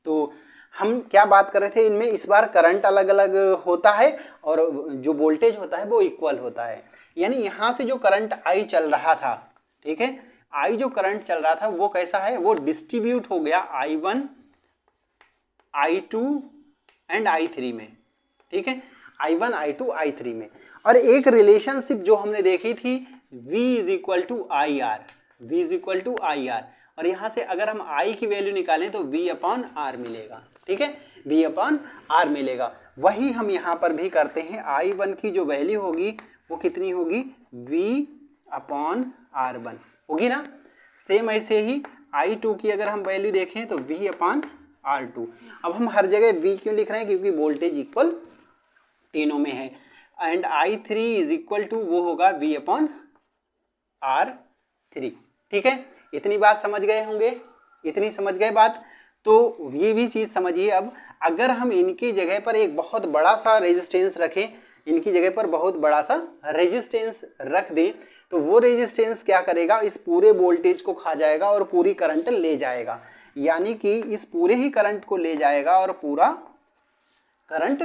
तो हम क्या बात कर रहे थे, इनमें इस बार करंट अलग अलग होता है और जो वोल्टेज होता है वो इक्वल होता है। यानी यहाँ से जो करंट आई चल रहा था, ठीक है, आई जो करंट चल रहा था वो कैसा है, वो डिस्ट्रीब्यूट हो गया I1, I2 एंड I3 में। ठीक है, I1, I2, I3 में। और एक रिलेशनशिप जो हमने देखी थी V is equal to I R, V is equal to I R, और यहाँ से अगर हम I की वैल्यू निकालें तो V अपॉन R मिलेगा। ठीक है, V अपॉन R मिलेगा। वही हम यहाँ पर भी करते हैं, I1 की जो वैल्यू होगी वो कितनी होगी, V अपॉन R1 होगी ना। सेम ऐसे ही I2 की अगर हम वैल्यू देखें तो V अपॉन R2। अब हम हर जगह V क्यों लिख रहे हैं, क्योंकि वोल्टेज इक्वल तीनों में है। And I3 is equal to वो होगा V अपॉन R3। ठीक है, इतनी बात समझ गए होंगे, इतनी समझ गए बात। तो ये भी चीज़ समझिए, अब अगर हम इनकी जगह पर एक बहुत बड़ा सा रेजिस्टेंस रखें, इनकी जगह पर बहुत बड़ा सा रेजिस्टेंस रख दें, तो वो रेजिस्टेंस क्या करेगा, इस पूरे वोल्टेज को खा जाएगा और पूरी करंट ले जाएगा, यानी कि इस पूरे ही करंट को ले जाएगा और पूरा करंट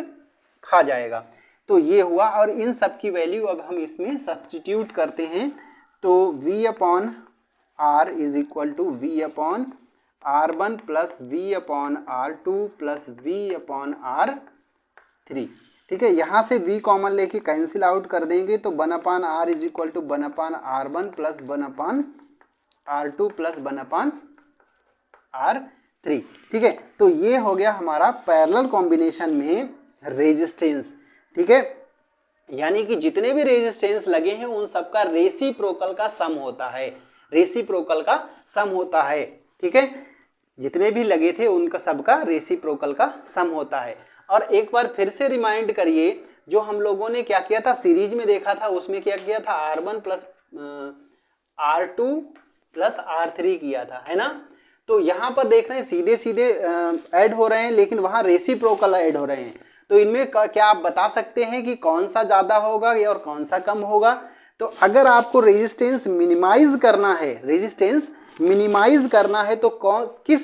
खा जाएगा। तो ये हुआ, और इन सब की वैल्यू अब हम इसमें सब्स्टिट्यूट करते हैं। तो V upon R is equal to V upon R1 plus V upon R2 plus V upon R3। ठीक है, यहाँ से V कॉमन लेके कैंसिल आउट कर देंगे तो 1 upon R is equal to 1 upon R1 plus 1 upon R2 plus 1 upon R3। ठीक है, तो ये हो गया हमारा पैरेलल कॉम्बिनेशन में रेजिस्टेंस। ठीक है, यानी कि जितने भी रेजिस्टेंस लगे हैं उन सबका रेसिप्रोकल का सम होता है, रेसिप्रोकल का सम होता है। ठीक है, जितने भी लगे थे उनका सबका रेसिप्रोकल का सम होता है। और एक बार फिर से रिमाइंड करिए, जो हम लोगों ने क्या किया था, सीरीज में देखा था, उसमें क्या किया था, R1 plus R2 plus R3 किया था, है ना। तो यहाँ पर देख रहे हैं सीधे सीधे ऐड हो रहे हैं, लेकिन वहाँ रेसिप्रोकल ऐड हो रहे हैं। तो इनमें क्या आप बता सकते हैं कि कौन सा ज़्यादा होगा और कौन सा कम होगा। तो अगर आपको रेजिस्टेंस मिनिमाइज करना है, रेजिस्टेंस मिनिमाइज करना है तो किस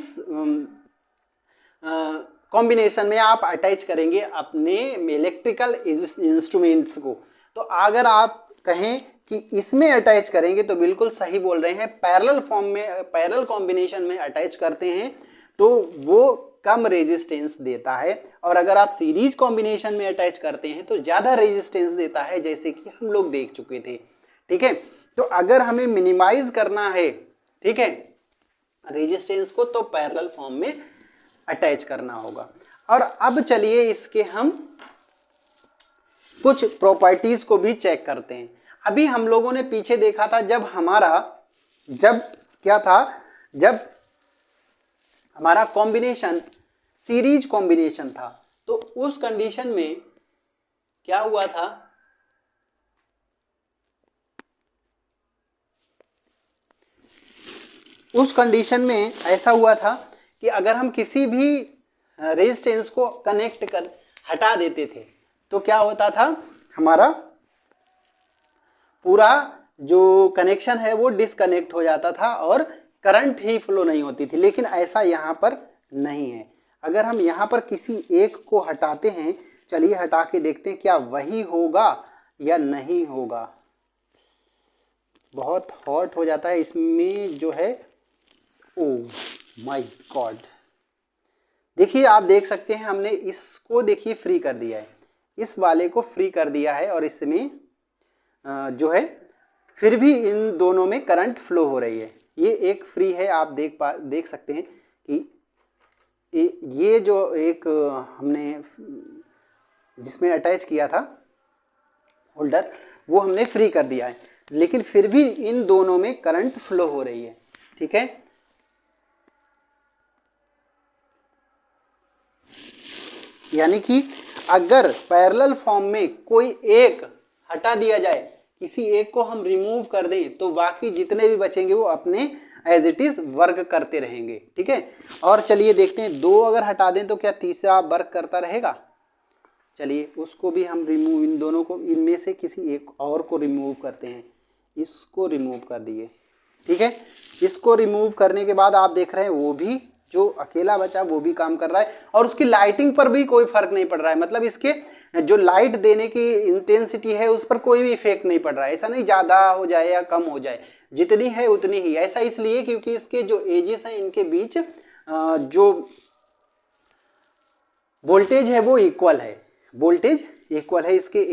कॉम्बिनेशन में आप अटैच करेंगे अपने इलेक्ट्रिकल इंस्ट्रूमेंट्स को। तो अगर आप कहें कि इसमें अटैच करेंगे तो बिल्कुल सही बोल रहे हैं, पैरेलल फॉर्म में, पैरेलल कॉम्बिनेशन में अटैच करते हैं तो वो कम रेजिस्टेंस देता है। और अगर आप सीरीज कॉम्बिनेशन में अटैच करते हैं तो ज़्यादा रेजिस्टेंस देता है, जैसे कि हम लोग देख चुके थे। ठीक है, तो अगर हमें मिनिमाइज करना है, ठीक है, रेजिस्टेंस को, तो पैरेलल फॉर्म में अटैच करना होगा। और अब चलिए इसके हम कुछ प्रॉपर्टीज को भी चेक करते हैं। अभी हम लोगों ने पीछे देखा था, जब हमारा कॉम्बिनेशन सीरीज कॉम्बिनेशन था, तो उस कंडीशन में क्या हुआ था, उस कंडीशन में ऐसा हुआ था कि अगर हम किसी भी रेजिस्टेंस को कनेक्ट कर हटा देते थे तो क्या होता था, हमारा पूरा जो कनेक्शन है वो डिसकनेक्ट हो जाता था और करंट ही फ्लो नहीं होती थी। लेकिन ऐसा यहाँ पर नहीं है। अगर हम यहाँ पर किसी एक को हटाते हैं, चलिए हटा के देखते हैं क्या वही होगा या नहीं होगा। बहुत हॉट हो जाता है इसमें जो है, ओह माय गॉड। देखिए, आप देख सकते हैं हमने इसको देखिए फ्री कर दिया है, इस वाले को फ्री कर दिया है, और इसमें जो है फिर भी इन दोनों में करंट फ्लो हो रही है। ये एक फ्री है, आप देख सकते हैं कि ये जो एक हमने जिसमें अटैच किया था होल्डर, वो हमने फ्री कर दिया है, लेकिन फिर भी इन दोनों में करंट फ्लो हो रही है। ठीक है, यानी कि अगर पैरेलल फॉर्म में कोई एक हटा दिया जाए, किसी एक को हम रिमूव कर दें, तो बाकी जितने भी बचेंगे वो अपने एज इट इज वर्क करते रहेंगे। ठीक है, और चलिए देखते हैं, दो अगर हटा दें तो क्या तीसरा वर्क करता रहेगा। चलिए उसको भी हम रिमूव, इन दोनों को, इनमें से किसी एक और को रिमूव करते हैं। इसको रिमूव कर दिए। ठीक है, इसको रिमूव करने के बाद आप देख रहे हैं वो भी जो अकेला बचा वो भी काम कर रहा है, और उसकी लाइटिंग पर भी कोई फर्क नहीं पड़ रहा है। मतलब इसके जो लाइट देने की इंटेंसिटी है उस पर कोई भी इफेक्ट नहीं पड़ रहा है। ऐसा नहीं ज़्यादा हो जाए या कम हो जाए, जितनी है उतनी ही। ऐसा इसलिए क्योंकि इसके जो एजेस हैं इनके बीच जो वोल्टेज है वो इक्वल है, वोल्टेज इक्वल है इसके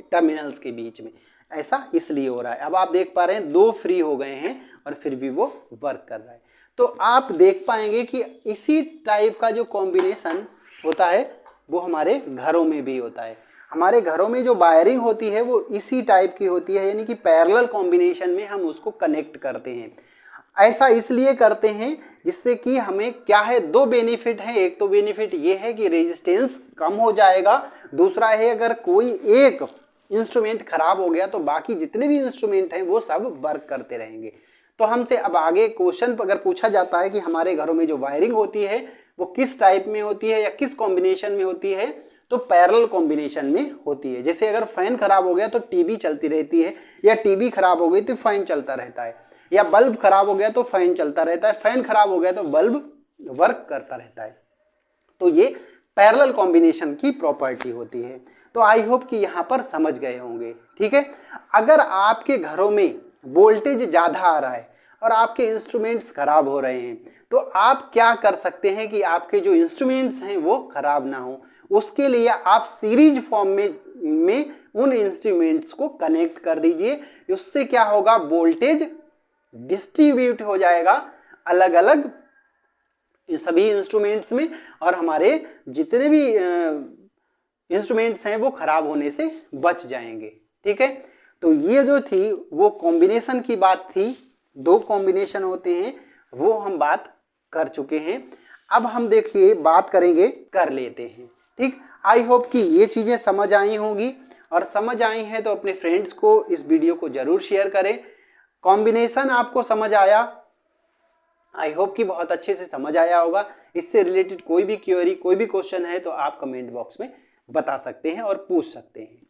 टर्मिनल्स के बीच में। ऐसा इसलिए हो रहा है। अब आप देख पा रहे हैं दो फ्री हो गए हैं और फिर भी वो वर्क कर रहा है। तो आप देख पाएंगे कि इसी टाइप का जो कॉम्बिनेशन होता है वो हमारे घरों में भी होता है। हमारे घरों में जो वायरिंग होती है वो इसी टाइप की होती है, यानी कि पैरेलल कॉम्बिनेशन में हम उसको कनेक्ट करते हैं। ऐसा इसलिए करते हैं जिससे कि हमें क्या है, दो बेनिफिट है। एक तो बेनिफिट ये है कि रेजिस्टेंस कम हो जाएगा, दूसरा है अगर कोई एक इंस्ट्रूमेंट खराब हो गया तो बाकी जितने भी इंस्ट्रूमेंट हैं वो सब वर्क करते रहेंगे। तो हमसे अब आगे क्वेश्चन अगर पूछा जाता है कि हमारे घरों में जो वायरिंग होती है वो किस टाइप में होती है या किस कॉम्बिनेशन में होती है, तो पैरेलल कॉम्बिनेशन में होती है। जैसे अगर फैन खराब हो गया तो टीवी चलती रहती है, या टीवी खराब हो गई तो फैन चलता रहता है, या बल्ब खराब हो गया तो फैन चलता रहता है, फैन खराब हो गया तो बल्ब वर्क करता रहता है। तो ये पैरेलल कॉम्बिनेशन की प्रॉपर्टी होती है। तो आई होप कि यहाँ पर समझ गए होंगे, ठीक है। अगर आपके घरों में वोल्टेज ज़्यादा आ रहा है और आपके इंस्ट्रूमेंट्स खराब हो रहे हैं, तो आप क्या कर सकते हैं कि आपके जो इंस्ट्रूमेंट्स हैं वो खराब ना हो, उसके लिए आप सीरीज फॉर्म में उन इंस्ट्रूमेंट्स को कनेक्ट कर दीजिए। उससे क्या होगा, वोल्टेज डिस्ट्रीब्यूट हो जाएगा अलग अलग सभी इंस्ट्रूमेंट्स में, और हमारे जितने भी इंस्ट्रूमेंट्स हैं वो खराब होने से बच जाएंगे, ठीक है। तो ये जो थी वो कॉम्बिनेशन की बात थी, 2 कॉम्बिनेशन होते हैं वो हम बात कर चुके हैं। अब हम देखिए बात करेंगे कर लेते हैं, ठीक। आई होप कि ये चीज़ें समझ आई होंगी, और समझ आई हैं तो अपने फ्रेंड्स को इस वीडियो को जरूर शेयर करें। कॉम्बिनेशन आपको समझ आया, आई होप कि बहुत अच्छे से समझ आया होगा। इससे रिलेटेड कोई भी क्वेरी, कोई भी क्वेश्चन है तो आप कमेंट बॉक्स में बता सकते हैं और पूछ सकते हैं।